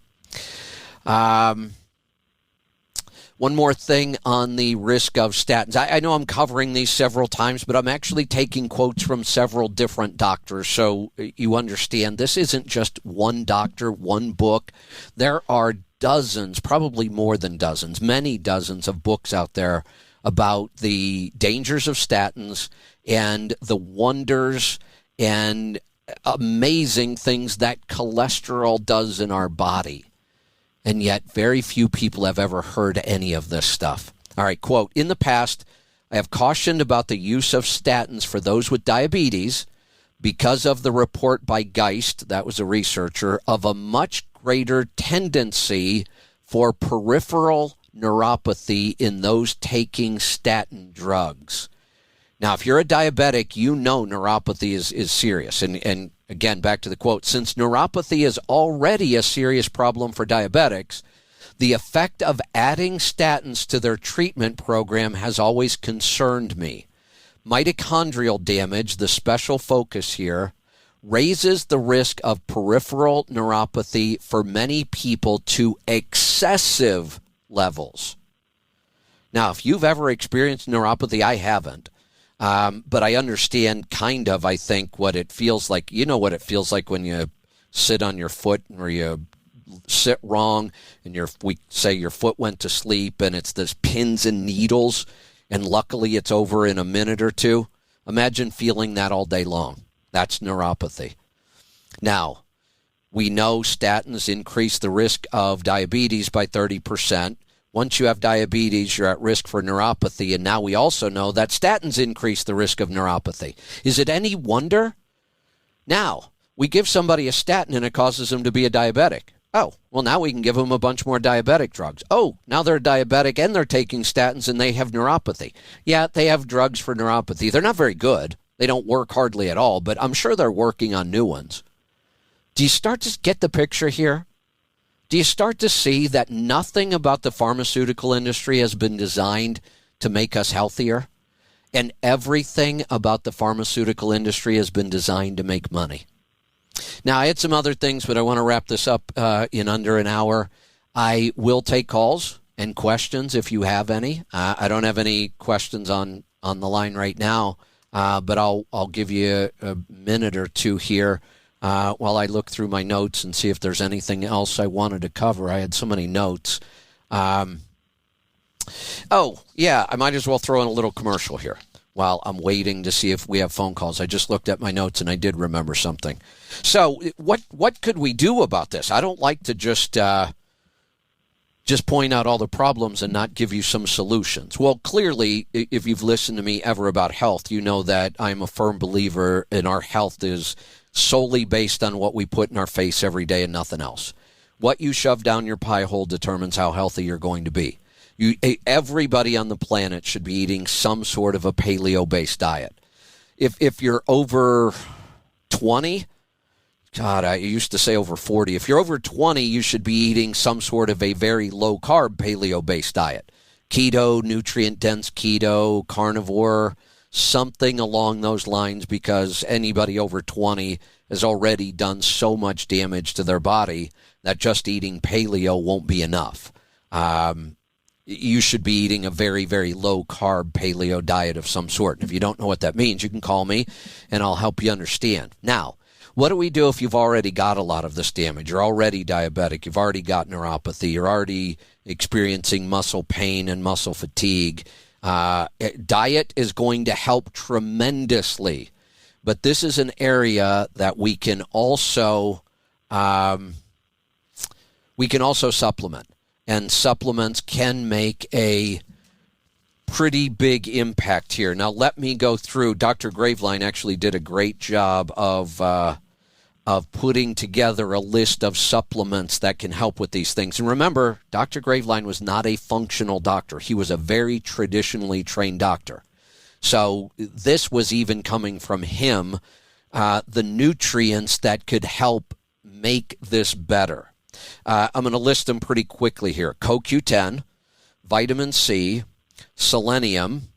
One more thing on the risk of statins. I know I'm covering these several times, but I'm actually taking quotes from several different doctors, so you understand this isn't just one doctor, one book. There are dozens, probably more than dozens, many dozens of books out there about the dangers of statins and the wonders and amazing things that cholesterol does in our body. And yet very few people have ever heard any of this stuff. All right, quote, "In the past, I have cautioned about the use of statins for those with diabetes because of the report by Geist," that was a researcher, "of a much greater tendency for peripheral neuropathy in those taking statin drugs." Now, if you're a diabetic, you know neuropathy is serious. And again, back to the quote, "Since neuropathy is already a serious problem for diabetics, the effect of adding statins to their treatment program has always concerned me. Mitochondrial damage, the special focus here, raises the risk of peripheral neuropathy for many people to excessive levels." Now, if you've ever experienced neuropathy, I haven't. But I understand kind of, I think, what it feels like. You know what it feels like when you sit on your foot or you sit wrong and we say your foot went to sleep and it's this pins and needles, and luckily it's over in a minute or two. Imagine feeling that all day long. That's neuropathy. Now, we know statins increase the risk of diabetes by 30%. Once you have diabetes, you're at risk for neuropathy. And now we also know that statins increase the risk of neuropathy. Is it any wonder? Now, we give somebody a statin and it causes them to be a diabetic. Oh, well, now we can give them a bunch more diabetic drugs. Oh, now they're diabetic and they're taking statins and they have neuropathy. Yeah, they have drugs for neuropathy. They're not very good. They don't work hardly at all, but I'm sure they're working on new ones. Do you start to get the picture here? Do you start to see that nothing about the pharmaceutical industry has been designed to make us healthier? And everything about the pharmaceutical industry has been designed to make money. Now, I had some other things, but I want to wrap this up in under an hour. I will take calls and questions if you have any. I don't have any questions on the line right now, but I'll give you a minute or two here while I look through my notes and see if there's anything else I wanted to cover. I had so many notes. Oh, yeah, I might as well throw in a little commercial here while I'm waiting to see if we have phone calls. I just looked at my notes and I did remember something. So what could we do about this? I don't like to just point out all the problems and not give you some solutions. Well, clearly, if you've listened to me ever about health, you know that I'm a firm believer in our health is solely based on what we put in our face every day and nothing else. What you shove down your pie hole determines how healthy you're going to be. Everybody on the planet should be eating some sort of a paleo-based diet. If you're over 20, God, I used to say over 40. If you're over 20, you should be eating some sort of a very low-carb paleo-based diet. Keto, nutrient-dense keto, carnivore, something along those lines, because anybody over 20 has already done so much damage to their body that just eating paleo won't be enough. You should be eating a very, very low-carb paleo diet of some sort. And if you don't know what that means, you can call me, and I'll help you understand. Now, what do we do if you've already got a lot of this damage? You're already diabetic. You've already got neuropathy. You're already experiencing muscle pain and muscle fatigue. Diet is going to help tremendously. But this is an area that we can also supplement. And supplements can make a pretty big impact here. Now, let me go through. Dr. Graveline actually did a great job of putting together a list of supplements that can help with these things. And remember, Dr. Graveline was not a functional doctor. He was a very traditionally trained doctor. So this was even coming from him, the nutrients that could help make this better. I'm going to list them pretty quickly here. CoQ10, vitamin C, selenium,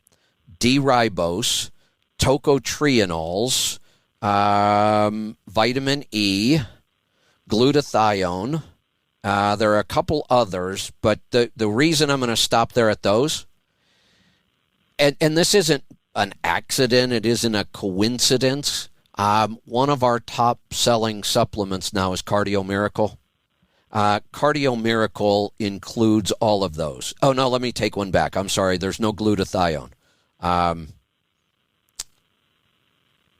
D-ribose, tocotrienols, vitamin E, glutathione. There are a couple others, but the reason I'm going to stop there at those, and this isn't an accident, it isn't a coincidence. One of our top-selling supplements now is Cardio Miracle. Cardio Miracle includes all of those. Oh, no, let me take one back. I'm sorry. There's no glutathione.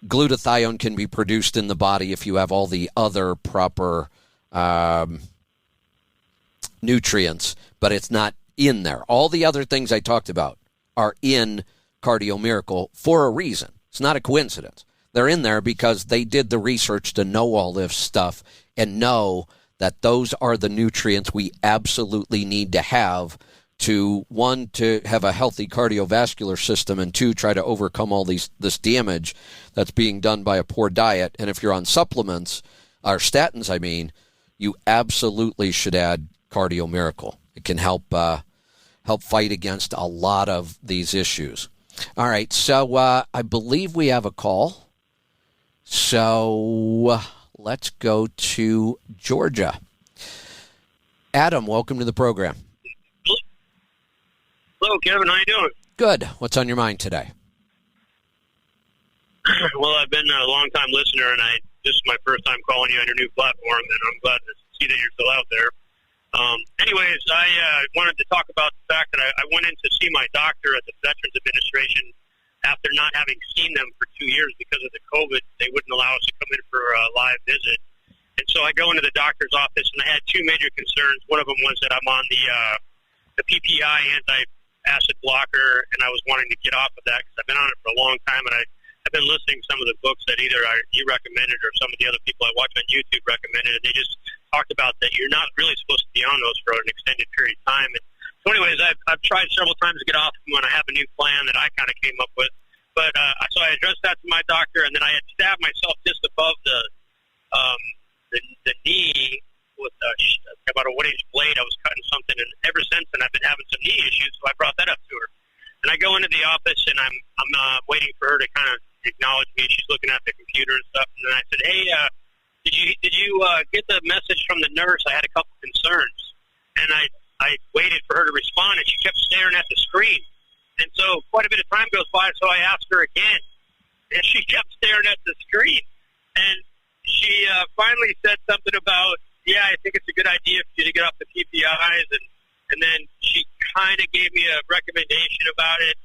Glutathione can be produced in the body if you have all the other proper nutrients, but it's not in there. All the other things I talked about are in Cardio Miracle for a reason. It's not a coincidence. They're in there because they did the research to know all this stuff and know that those are the nutrients we absolutely need to have to, one, to have a healthy cardiovascular system, and two, try to overcome all this damage that's being done by a poor diet. And if you're on supplements, or statins, I mean, you absolutely should add Cardio Miracle. It can help fight against a lot of these issues. All right, so I believe we have a call. So let's go to Georgia. Adam, welcome to the program. Hello, Kevin. How you doing? Good. What's on your mind today? Well, I've been a long-time listener, and this is my first time calling you on your new platform, and I'm glad to see that you're still out there. Anyways, I wanted to talk about the fact that I went in to see my doctor at the Veterans Administration after not having seen them for 2 years because of the COVID. They wouldn't allow us to come in for a live visit. And so I go into the doctor's office, and I had two major concerns. One of them was that I'm on the PPI anti-acid blocker, and I was wanting to get off of that because I've been on it for a long time, and I've been listening to some of the books that either you recommended or some of the other people I watch on YouTube recommended, and they just talked about that you're not really supposed to be on those for an extended period of time. And so anyways, I've tried several times to get off them when I have a new plan that I kind of came up with. But so I addressed that to my doctor, and then I had stabbed myself just above the knee with about a 1-inch blade. I was cutting something, and ever since then I've been having some knee issues, so I brought that up to her. And I go into the office, and I'm waiting for her to kind of acknowledge me. She's looking at the computer and stuff, and then I said, hey, did Did you get the message from the nurse? I had a couple concerns, and I waited for her to respond, and she kept staring at the screen. And so quite a bit of time goes by, so I asked her again, and she kept staring at the screen. And she finally said something about, yeah, I think it's a good idea for you to get off the PPIs, and then she kind of gave me a recommendation about it.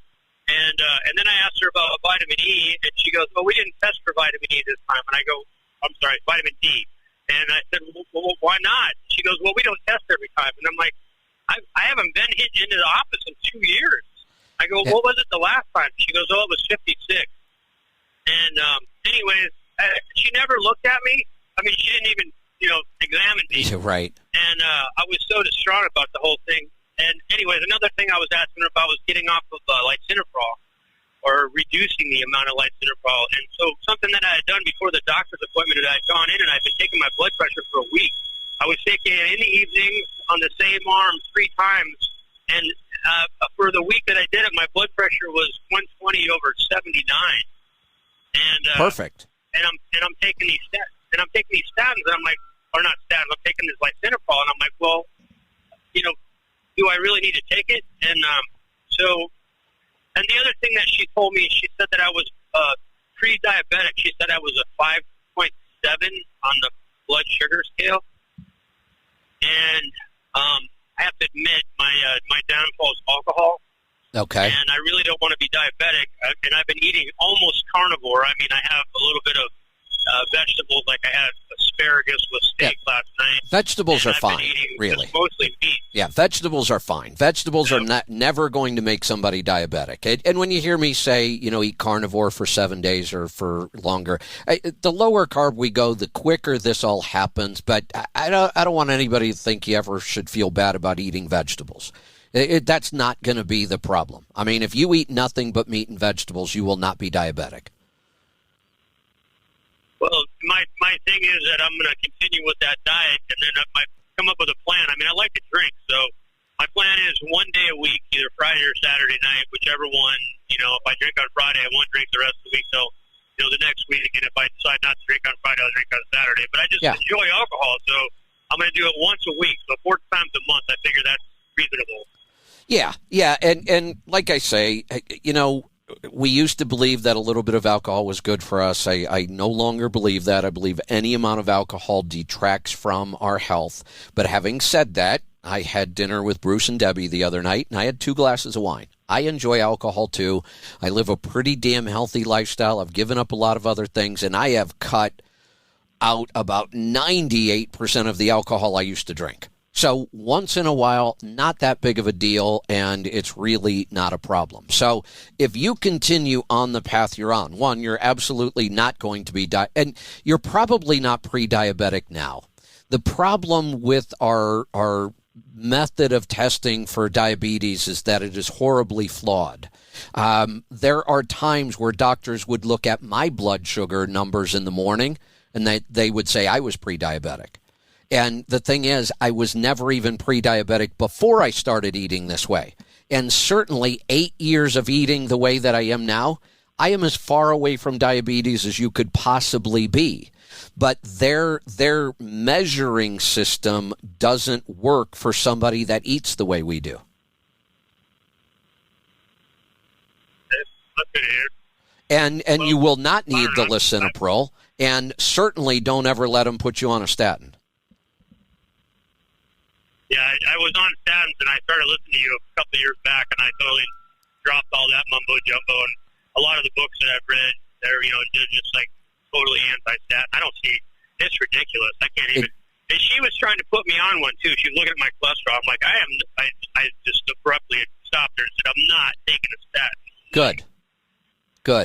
And then I asked her about vitamin E, and she goes, "Well, we didn't test for vitamin E this time." And I go, "I'm sorry, vitamin D." And I said, "Well, why not?" She goes, "Well, we don't test every time." And I'm like, I haven't been into the office in 2 years. I go, "What was it the last time?" She goes, "Oh, it was 56. And anyways, she never looked at me. I mean, she didn't even, examine me. Right. And I was so distraught about the whole thing. And anyways, another thing I was asking her about was getting off of lisinopril, or reducing the amount of lisinopril. And so something that I had done before the doctor's appointment, that I'd gone in and I'd been taking my blood pressure for a week. I was taking it in the evening on the same arm 3 times. And for the week that I did it, my blood pressure was 120/79. And perfect. And I'm taking these statins, and I'm like, or not statins, I'm taking this lisinopril, and I'm like, well, do I really need to take it? And and the other thing that she told me, she said that I was pre-diabetic. She said I was a 5.7 on the blood sugar scale. And I have to admit, my downfall is alcohol. Okay. And I really don't want to be diabetic. And I've been eating almost carnivore. I mean, I have a little bit of vegetables, like I had asparagus with steak last night. Vegetables are I've fine, been eating really. Mostly meat. Yeah, vegetables are fine. Vegetables are never going to make somebody diabetic. And when you hear me say, eat carnivore for 7 days or for longer, the lower carb we go, the quicker this all happens. But I don't want anybody to think you ever should feel bad about eating vegetables. That's not going to be the problem. I mean, if you eat nothing but meat and vegetables, you will not be diabetic. Well, my thing is that I'm going to continue with that diet, and then I might come up with a plan. I mean, I like to drink, so my plan is 1 day a week, either Friday or Saturday night, whichever one. If I drink on Friday, I won't drink the rest of the week till, the next week. And if I decide not to drink on Friday, I'll drink on Saturday. But I just enjoy alcohol, so I'm going to do it once a week. So 4 times a month, I figure that's reasonable. Yeah, and like I say, we used to believe that a little bit of alcohol was good for us. I no longer believe that. I believe any amount of alcohol detracts from our health. But having said that, I had dinner with Bruce and Debbie the other night, and I had 2 glasses of wine. I enjoy alcohol, too. I live a pretty damn healthy lifestyle. I've given up a lot of other things, and I have cut out about 98% of the alcohol I used to drink. So once in a while, not that big of a deal, and it's really not a problem. So if you continue on the path you're on, one, you're absolutely not going to be and you're probably not pre-diabetic now. The problem with our method of testing for diabetes is that it is horribly flawed. There are times where doctors would look at my blood sugar numbers in the morning, and they would say I was pre-diabetic. And the thing is, I was never even pre-diabetic before I started eating this way. And certainly 8 years of eating the way that I am now, I am as far away from diabetes as you could possibly be. But their measuring system doesn't work for somebody that eats the way we do. That's good to hear. And you will not need the lisinopril, and certainly don't ever let them put you on a statin. Yeah, I was on statins, and I started listening to you a couple of years back, and I totally dropped all that mumbo-jumbo. And a lot of the books that I've read, they're just like totally anti-statin. I don't see it's ridiculous. I can't even. And she was trying to put me on one too. She was looking at my cholesterol. I'm like, I just abruptly stopped her and said, I'm not taking a statin. Good.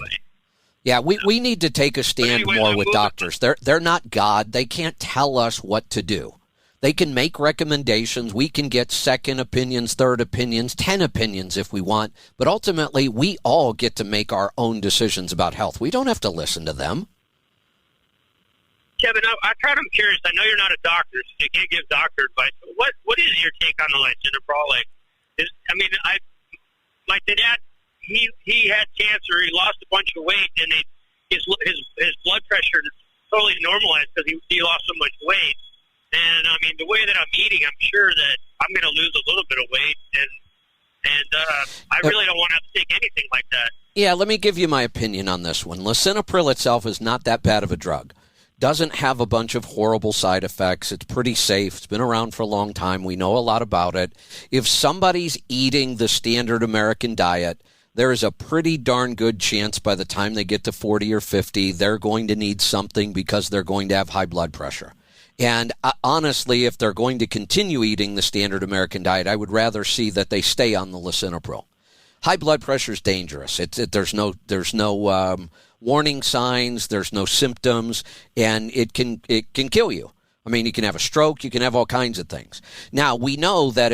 Yeah, we need to take a stand more with doctors. They're not God. They can't tell us what to do. They can make recommendations. We can get second opinions, third opinions, 10 opinions if we want. But ultimately, we all get to make our own decisions about health. We don't have to listen to them. Kevin, I'm curious. I know you're not a doctor, so you can't give doctor advice. But what is your take on the lisinopril? My dad, he had cancer. He lost a bunch of weight, and his blood pressure totally normalized because he lost so much weight. And I mean, the way that I'm eating, I'm sure that I'm going to lose a little bit of weight, and I really don't want to have to take anything like that. Yeah, let me give you my opinion on this one. Lisinopril itself is not that bad of a drug. Doesn't have a bunch of horrible side effects. It's pretty safe. It's been around for a long time. We know a lot about it. If somebody's eating the standard American diet, there is a pretty darn good chance by the time they get to 40 or 50, they're going to need something because they're going to have high blood pressure. And honestly, if they're going to continue eating the standard American diet, I would rather see that they stay on the lisinopril. High blood pressure is dangerous. There's no warning signs. There's no symptoms, and it can kill you. I mean, you can have a stroke. You can have all kinds of things. Now, we know that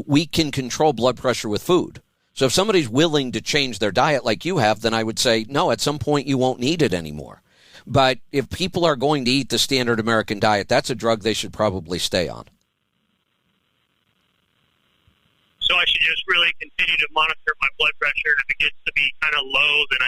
we can control blood pressure with food. So if somebody's willing to change their diet like you have, then I would say, no, at some point you won't need it anymore. But if people are going to eat the standard American diet, that's a drug they should probably stay on. So I should just really continue to monitor my blood pressure, and if it gets to be kind of low, then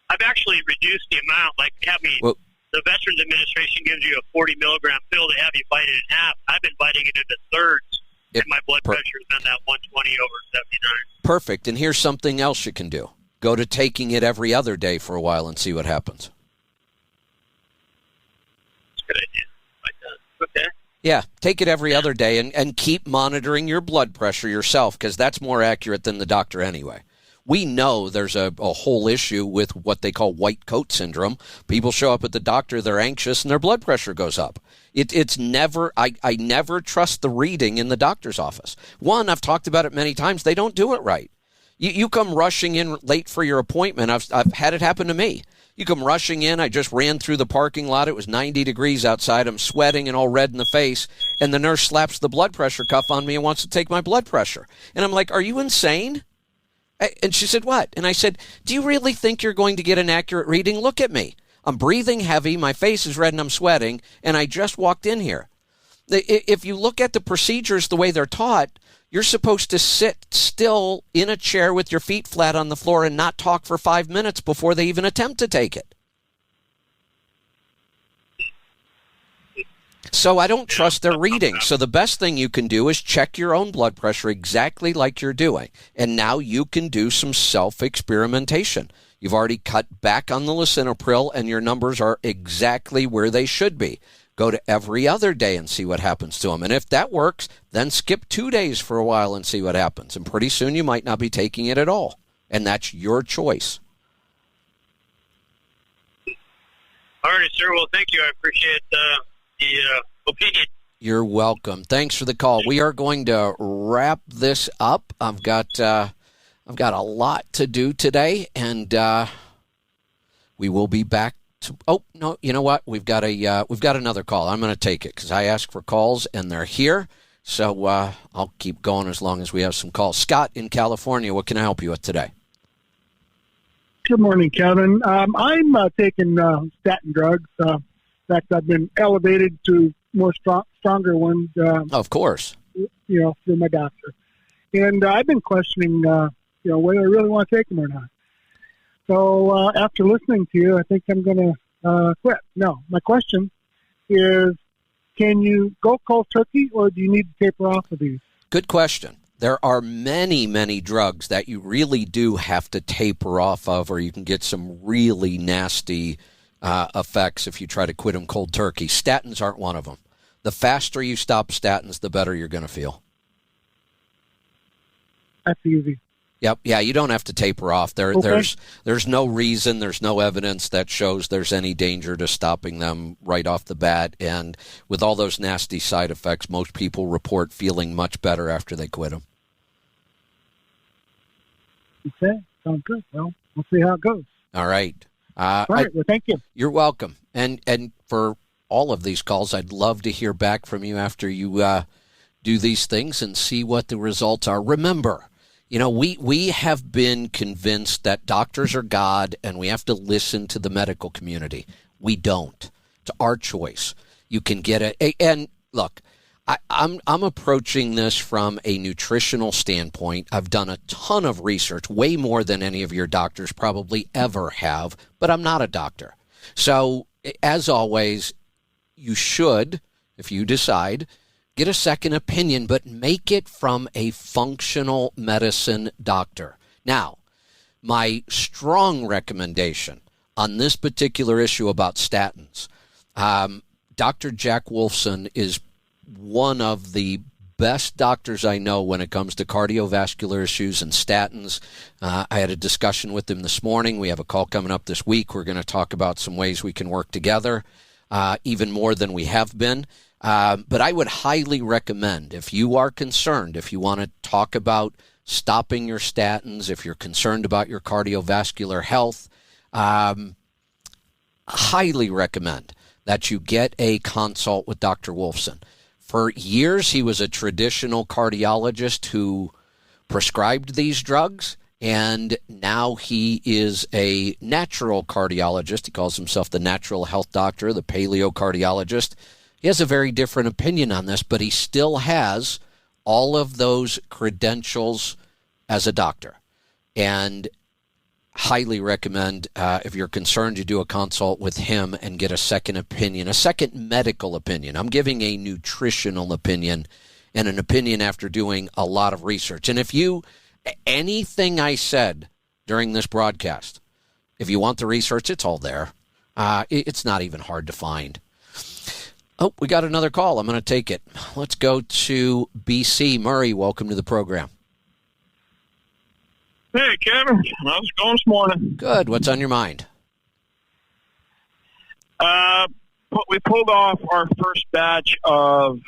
I've actually reduced the amount. Like, the Veterans Administration gives you a 40 milligram pill to have you bite it in half. I've been biting it into thirds, and my blood pressure is on that 120 over 79. Perfect. And here's something else you can do. Go to taking it every other day for a while and see what happens. Good idea. Like that. Okay. Yeah, take it every other day and keep monitoring your blood pressure yourself, because that's more accurate than the doctor anyway. We know there's a whole issue with what they call white coat syndrome. People show up at the doctor, they're anxious, and their blood pressure goes up. It's never, I never trust the reading in the doctor's office. One, I've talked about it many times, they don't do it right. You come rushing in late for your appointment. I've had it happen to me. You come rushing in. I just ran through the parking lot. It was 90 degrees outside. I'm sweating and all red in the face. And the nurse slaps the blood pressure cuff on me and wants to take my blood pressure. And I'm like, are you insane? And she said, what? And I said, do you really think you're going to get an accurate reading? Look at me. I'm breathing heavy. My face is red and I'm sweating. And I just walked in here. If you look at the procedures the way they're taught, you're supposed to sit still in a chair with your feet flat on the floor and not talk for 5 minutes before they even attempt to take it. So I don't trust their reading. So the best thing you can do is check your own blood pressure exactly like you're doing. And now you can do some self-experimentation. You've already cut back on the lisinopril and your numbers are exactly where they should be. Go to every other day and see what happens to them. And if that works, then skip 2 days for a while and see what happens. And pretty soon you might not be taking it at all. And that's your choice. All right, sir. Well, thank you. I appreciate the opinion. You're welcome. Thanks for the call. We are going to wrap this up. I've got a lot to do today, and we will be back. Oh, no, you know what? We've got another call. I'm going to take it because I asked for calls and they're here. So I'll keep going as long as we have some calls. Scott in California, what can I help you with today? Good morning, Kevin. I'm taking statin drugs. In fact, I've been elevated to more stronger ones. Of course. Through my doctor. And I've been questioning, whether I really want to take them or not. So after listening to you, I think I'm going to quit. No, my question is, can you go cold turkey, or do you need to taper off of these? Good question. There are many, many drugs that you really do have to taper off of, or you can get some really nasty effects if you try to quit them cold turkey. Statins aren't one of them. The faster you stop statins, the better you're going to feel. That's easy. Yep. Yeah, you don't have to taper off. Okay. There's no reason, there's no evidence that shows there's any danger to stopping them right off the bat. And with all those nasty side effects, most people report feeling much better after they quit them. Okay. Sounds good. Well, we'll see how it goes. All right. All right. Well, thank you. You're welcome. And for all of these calls, I'd love to hear back from you after you do these things and see what the results are. Remember, we have been convinced that doctors are God and we have to listen to the medical community. We don't. It's our choice. You can get it. And look, I'm approaching this from a nutritional standpoint. I've done a ton of research, way more than any of your doctors probably ever have, but I'm not a doctor. So as always, you should, if you decide, get a second opinion, but make it from a functional medicine doctor. Now, my strong recommendation on this particular issue about statins, Dr. Jack Wolfson is one of the best doctors I know when it comes to cardiovascular issues and statins. I had a discussion with him this morning. We have a call coming up this week. We're going to talk about some ways we can work together, even more than we have been. But I would highly recommend, if you are concerned, if you want to talk about stopping your statins, if you're concerned about your cardiovascular health, highly recommend that you get a consult with Dr. Wolfson. For years, he was a traditional cardiologist who prescribed these drugs, and now he is a natural cardiologist. He calls himself the natural health doctor, the paleocardiologist. He has a very different opinion on this, but he still has all of those credentials as a doctor. And highly recommend, if you're concerned, you do a consult with him and get a second opinion, a second medical opinion. I'm giving a nutritional opinion and an opinion after doing a lot of research. And if anything I said during this broadcast, if you want the research, it's all there. It's not even hard to find. Oh, we got another call. I'm going to take it. Let's go to BC. Murray, welcome to the program. Hey, Kevin. How's it going this morning? Good. What's on your mind? We pulled off our first batch of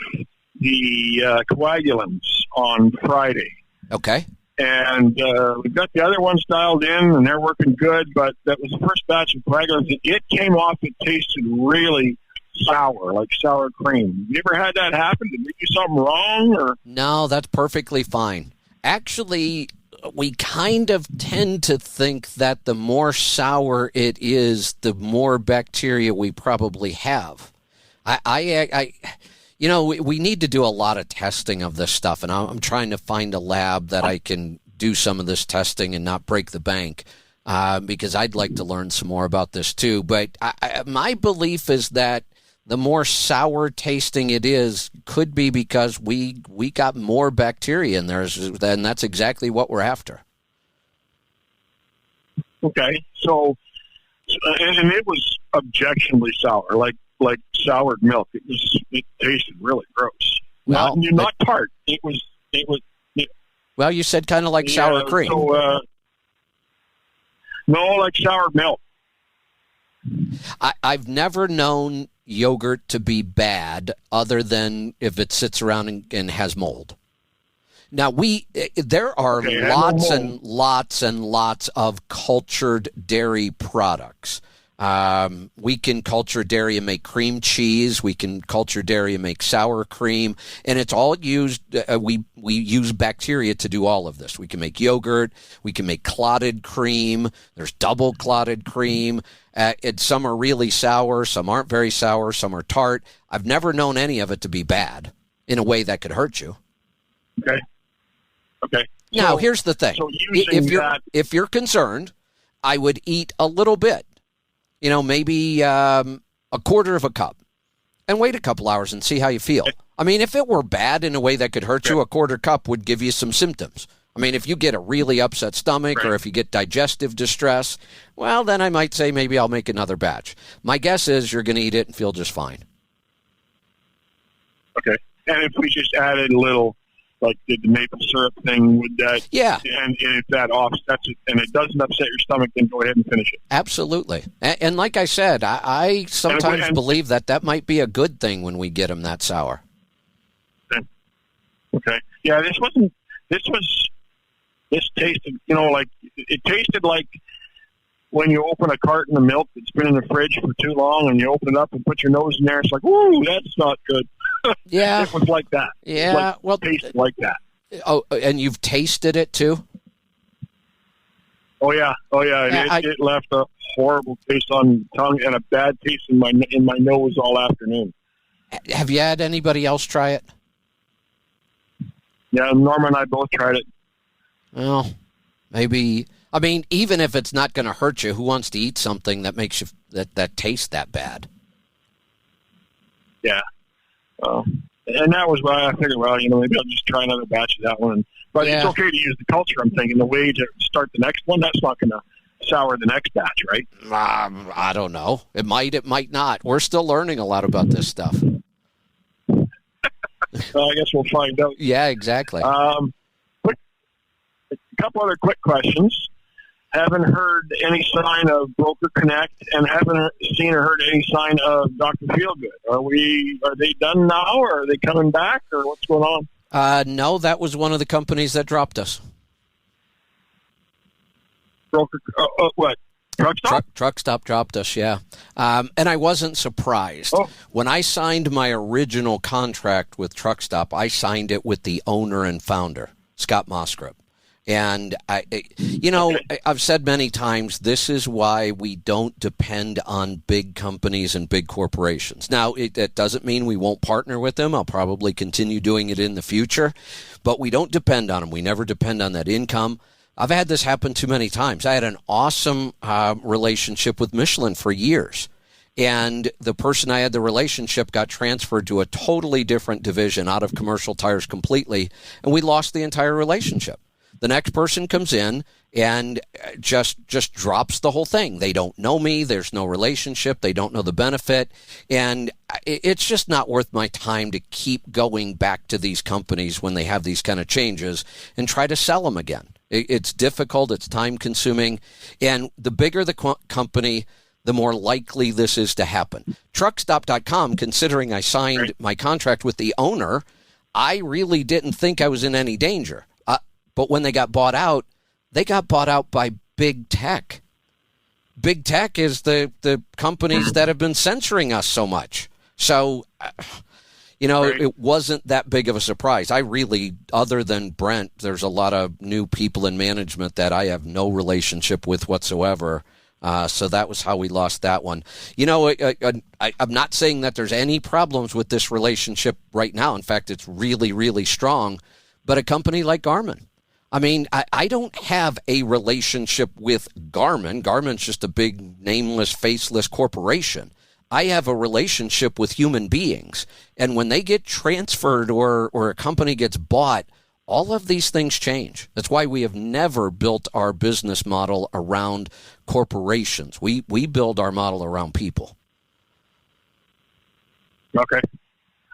the coagulants on Friday. Okay. And we've got the other ones dialed in, and they're working good, but that was the first batch of coagulants. It came off, it tasted really sour, like sour cream. You ever had that happen? Did we do something wrong? Or No, that's perfectly fine. Actually, we kind of tend to think that the more sour it is, the more bacteria we probably have. We need to do a lot of testing of this stuff, and I'm trying to find a lab that I can do some of this testing and not break the bank, because I'd like to learn some more about this too. But my belief is that the more sour tasting it is, could be because we got more bacteria in there, and that's exactly what we're after. Okay, so and it was objectionably sour, like soured milk. It tasted really gross. Well, not tart. It was. Well, you said kind of like sour cream. So, no, like sour milk. I've never known yogurt to be bad other than if it sits around and has mold. Now, there are lots and lots and lots of cultured dairy products. We can culture dairy and make cream cheese. We can culture dairy and make sour cream. And it's all used, we use bacteria to do all of this. We can make yogurt. We can make clotted cream. There's double clotted cream. And some are really sour. Some aren't very sour. Some are tart. I've never known any of it to be bad in a way that could hurt you. Okay. Now, here's the thing. So if you're concerned, I would eat a little bit. Maybe a quarter of a cup, and wait a couple hours and see how you feel. I mean, if it were bad in a way that could hurt you, a quarter cup would give you some symptoms. I mean, if you get a really upset stomach or if you get digestive distress, well, then I might say maybe I'll make another batch. My guess is you're going to eat it and feel just fine. Okay. And if we just added a little, like the maple syrup thing, would that? Yeah. And if that offsets it and it doesn't upset your stomach, then go ahead and finish it. Absolutely. And like I said, I sometimes believe that might be a good thing when we get them that sour. Okay. Yeah, this tasted, like, it tasted like when you open a carton of milk that's been in the fridge for too long and you open it up and put your nose in there. It's like, ooh, that's not good. Yeah. It was like that. Yeah. It tasted like that. Oh, and you've tasted it too? Oh yeah. It left a horrible taste on the tongue and a bad taste in my nose all afternoon. Have you had anybody else try it? Yeah, Norma and I both tried it. Well, maybe. I mean, even if it's not going to hurt you, who wants to eat something that makes you that tastes that bad? Yeah. And that was why I figured, well, maybe I'll just try another batch of that one. But It's okay to use the culture. I'm thinking the way to start the next one, that's not going to sour the next batch, right? I don't know. It might not. We're still learning a lot about this stuff. I guess we'll find out. Yeah, exactly. A couple other quick questions. Haven't heard any sign of Broker Connect, and haven't seen or heard any sign of Dr. Feelgood. Are they done now, or are they coming back, or what's going on? No, that was one of the companies that dropped us. Broker, what? Truck Stop? Truck Stop dropped us, yeah. And I wasn't surprised. Oh. When I signed my original contract with Truck Stop, I signed it with the owner and founder, Scott Mosgrove. And, I've said many times, this is why we don't depend on big companies and big corporations. Now, that doesn't mean we won't partner with them. I'll probably continue doing it in the future. But we don't depend on them. We never depend on that income. I've had this happen too many times. I had an awesome relationship with Michelin for years. And the person I had the relationship got transferred to a totally different division out of commercial tires completely. And we lost the entire relationship. The next person comes in and just drops the whole thing. They don't know me. There's no relationship. They don't know the benefit. And it's just not worth my time to keep going back to these companies when they have these kind of changes and try to sell them again. It's difficult. It's time consuming. And the bigger the company, the more likely this is to happen. Truckstop.com, considering I signed my contract with the owner, I really didn't think I was in any danger. But when they got bought out by big tech. Big tech is the companies that have been censoring us so much. So, it wasn't that big of a surprise. I really, other than Brent, there's a lot of new people in management that I have no relationship with whatsoever. So that was how we lost that one. I'm not saying that there's any problems with this relationship right now. In fact, it's really, really strong. But a company like Garmin, I mean, I don't have a relationship with Garmin. Garmin's just a big, nameless, faceless corporation. I have a relationship with human beings. And when they get transferred or a company gets bought, all of these things change. That's why we have never built our business model around corporations. We build our model around people. Okay.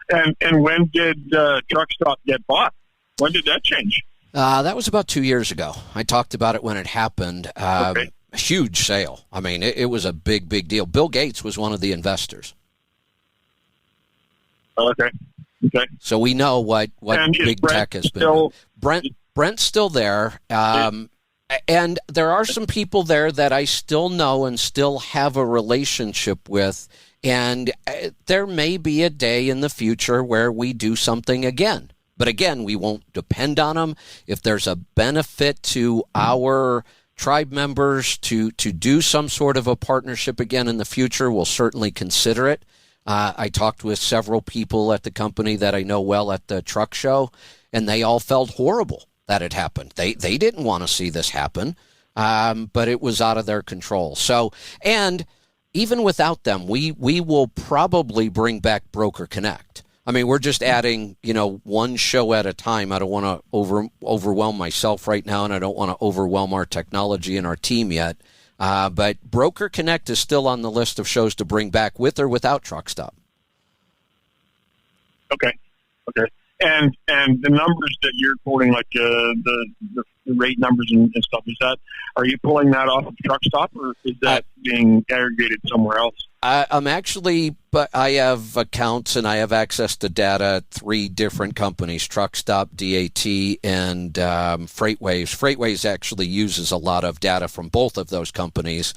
And when did Truck Stop get bought? When did that change? That was about 2 years ago. I talked about it when it happened. Okay. A huge sale. I mean, it was a big, big deal. Bill Gates was one of the investors. Okay. So we know what big tech has been. Brent's still there. And there are some people there that I still know and still have a relationship with. And there may be a day in the future where we do something again. But again, we won't depend on them. If there's a benefit to our tribe members to do some sort of a partnership again in the future, we'll certainly consider it. I talked with several people at the company that I know well at the truck show, and they all felt horrible that it happened. They didn't want to see this happen, but it was out of their control. So, and even without them, we will probably bring back Broker Connect. I mean, we're just adding, one show at a time. I don't want to overwhelm myself right now, and I don't want to overwhelm our technology and our team yet. But Broker Connect is still on the list of shows to bring back with or without Truck Stop. Okay. And the numbers that you're quoting, like the rate numbers and stuff, are you pulling that off of Truck Stop, or is that being aggregated somewhere else? But I have accounts and I have access to data at 3 different companies, Truck Stop, DAT, and Freightways. Freightways actually uses a lot of data from both of those companies.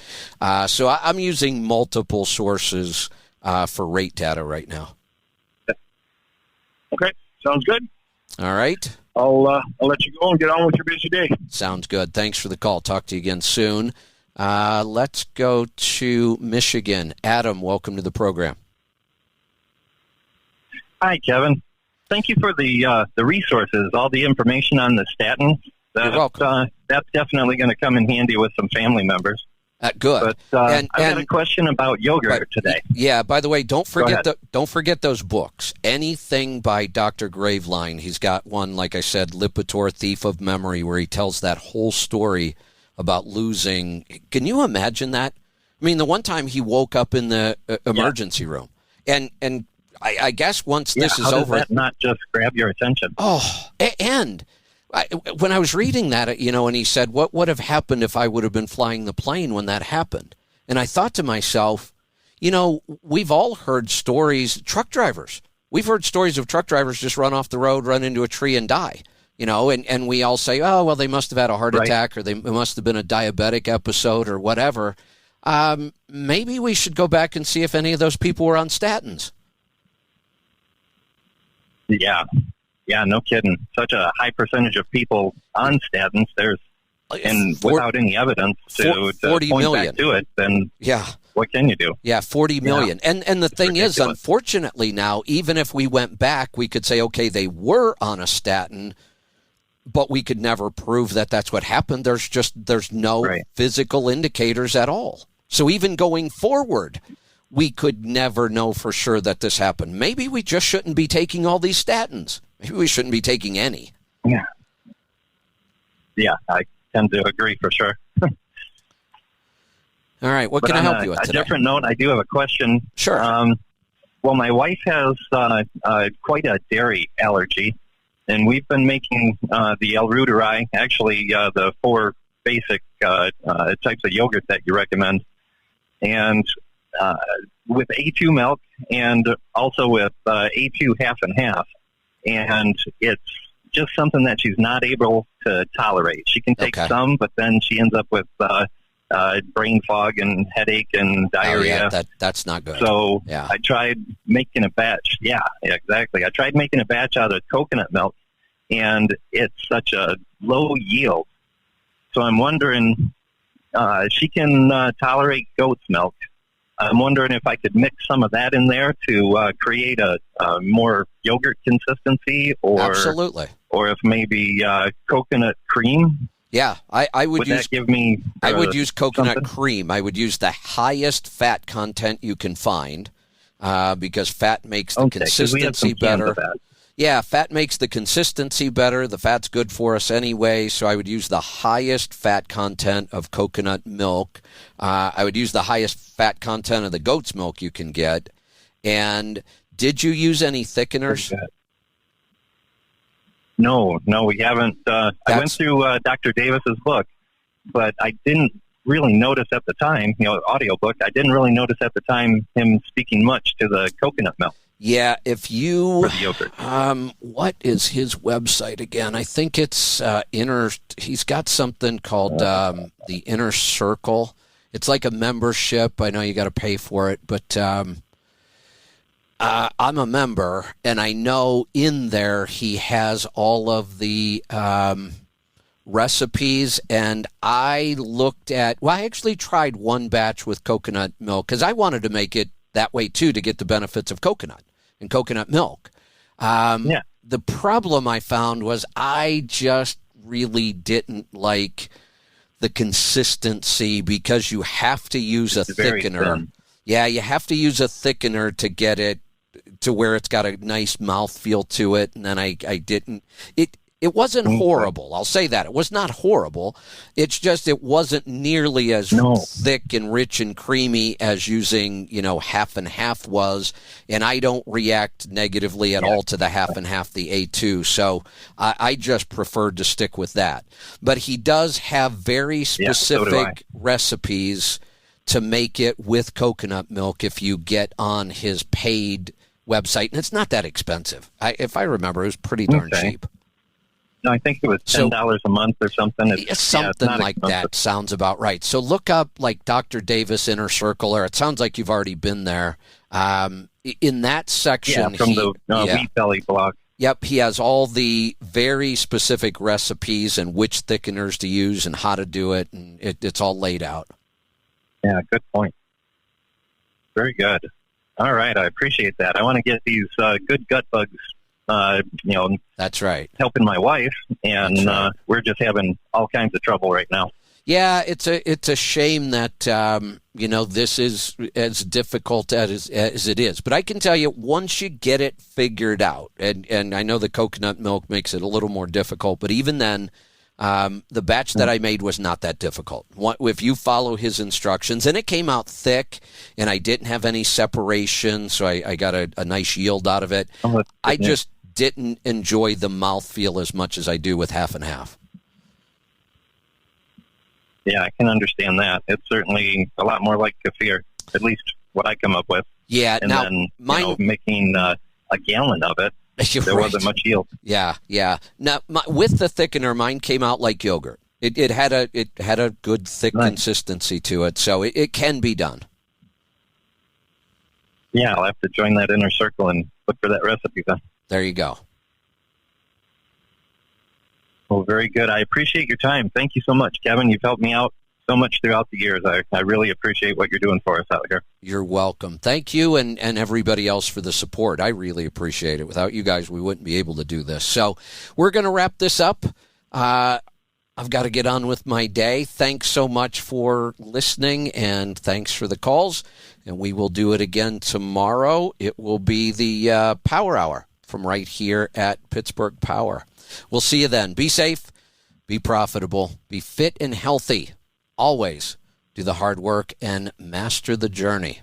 So I'm using multiple sources for rate data right now. Okay, sounds good. All right. I'll let you go and get on with your busy day. Sounds good. Thanks for the call. Talk to you again soon. Let's go to Michigan. Adam, welcome to the program. Hi, Kevin. Thank you for the resources, all the information on the statins. You're welcome. That's definitely going to come in handy with some family members. Good. But And- I've got a and- question about yogurt But, today. Yeah. By the way, don't forget ahead. don't forget those books. Anything by Dr. Graveline. He's got one, like I said, Lipitor, Thief of Memory, where he tells that whole story about losing. Can you imagine that? I mean, the one time he woke up in the emergency room, and I guess once this is how over, does that not just grab your attention? and when I was reading that, and he said, what would have happened if I would have been flying the plane when that happened? And I thought to myself, we've all heard stories, truck drivers. We've heard stories of truck drivers just run off the road, run into a tree and die, and we all say, oh, well, they must have had a heart attack, or it must have been a diabetic episode or whatever. Maybe we should go back and see if any of those people were on statins. Yeah, no kidding. Such a high percentage of people on statins. And without any evidence to 40 point million. back to it, then Yeah. what can you do? Yeah, 40 million. And the thing is, ridiculous. unfortunately now, even if we went back, we could say, okay, they were on a statin, but we could never prove that that's what happened. There's no physical indicators at all. So even going forward, we could never know for sure that this happened. Maybe we just shouldn't be taking all these statins. Maybe we shouldn't be taking any. Yeah, I tend to agree for sure. All right, what But can I on help you with a today? different note, I do have a question. Sure. Well, my wife has quite a dairy allergy, and we've been making the L-Reuteri, actually the 4 basic types of yogurt that you recommend, and with A2 milk and also with A2 half and half. And it's just something that she's not able to tolerate. She can take some, but then she ends up with brain fog and headache and diarrhea. Oh, yeah, that's not good. So Yeah. I tried making a batch. Yeah, exactly. I tried making a batch out of coconut milk, and it's such a low yield. So I'm wondering, she can tolerate goat's milk. I'm wondering if I could mix some of that in there to create a more yogurt consistency, or Absolutely. or if maybe coconut cream. Yeah, I would Would use that give me? I would use coconut something? cream. I would use the highest fat content you can find because fat makes the 'Cause we have some consistency cans better. of that. Yeah, fat makes the consistency better. The fat's good for us anyway, so I would use the highest fat content of coconut milk. I would use the highest fat content of the goat's milk you can get. And did you use any thickeners? No, we haven't. I went through Dr. Davis's book, but I didn't really notice at the time, audiobook, I didn't really notice at the time him speaking much to the coconut milk. Yeah, if you, For the yogurt. what is his website again? I think it's he's got something called the Inner Circle. It's like a membership. I know you got to pay for it, but I'm a member, and I know in there he has all of the recipes, and I actually tried one batch with coconut milk because I wanted to make it that way too, to get the benefits of coconut and coconut milk. The problem I found was I just really didn't like the consistency because you have to use a thickener. Yeah, you have to use a thickener to get it to where it's got a nice mouthfeel to it, and then I didn't. It wasn't horrible. I'll say that. It was not horrible. It's just it wasn't nearly as thick and rich and creamy as using, half and half was. And I don't react negatively at all to the half and half, the A2. So I just preferred to stick with that. But he does have very specific recipes to make it with coconut milk if you get on his paid website. And it's not that expensive. If I remember, it was pretty darn cheap. No, I think it was $10 a month or something. Something like that sounds about right. So look up like Dr. Davis Inner Circle, or it sounds like you've already been there. In that section, from the Wheat Belly blog. Yep, he has all the very specific recipes and which thickeners to use and how to do it, and it's all laid out. Yeah, good point. Very good. All right, I appreciate that. I want to get these good gut bugs. That's right. Helping my wife, and we're just having all kinds of trouble right now. Yeah, it's a shame that this is as difficult as it is. But I can tell you, once you get it figured out, and I know the coconut milk makes it a little more difficult, but even then, the batch that I made was not that difficult. If you follow his instructions, and it came out thick, and I didn't have any separation, so I got a nice yield out of it. I just didn't enjoy the mouthfeel as much as I do with half and half. Yeah, I can understand that. It's certainly a lot more like kefir, at least what I come up with. Yeah, and now then mine making a gallon of it, there right. wasn't much yield. Yeah. Now with the thickener, mine came out like yogurt. It had a good thick consistency to it, so it can be done. Yeah, I'll have to join that inner circle and look for that recipe then. There you go. Well, very good. I appreciate your time. Thank you so much, Kevin. You've helped me out so much throughout the years. I really appreciate what you're doing for us out here. You're welcome. Thank you and everybody else for the support. I really appreciate it. Without you guys, we wouldn't be able to do this. So we're going to wrap this up. I've got to get on with my day. Thanks so much for listening, and thanks for the calls. And we will do it again tomorrow. It will be the Power Hour from right here at Pittsburgh Power. We'll see you then. Be safe, be profitable, be fit and healthy. Always do the hard work and master the journey.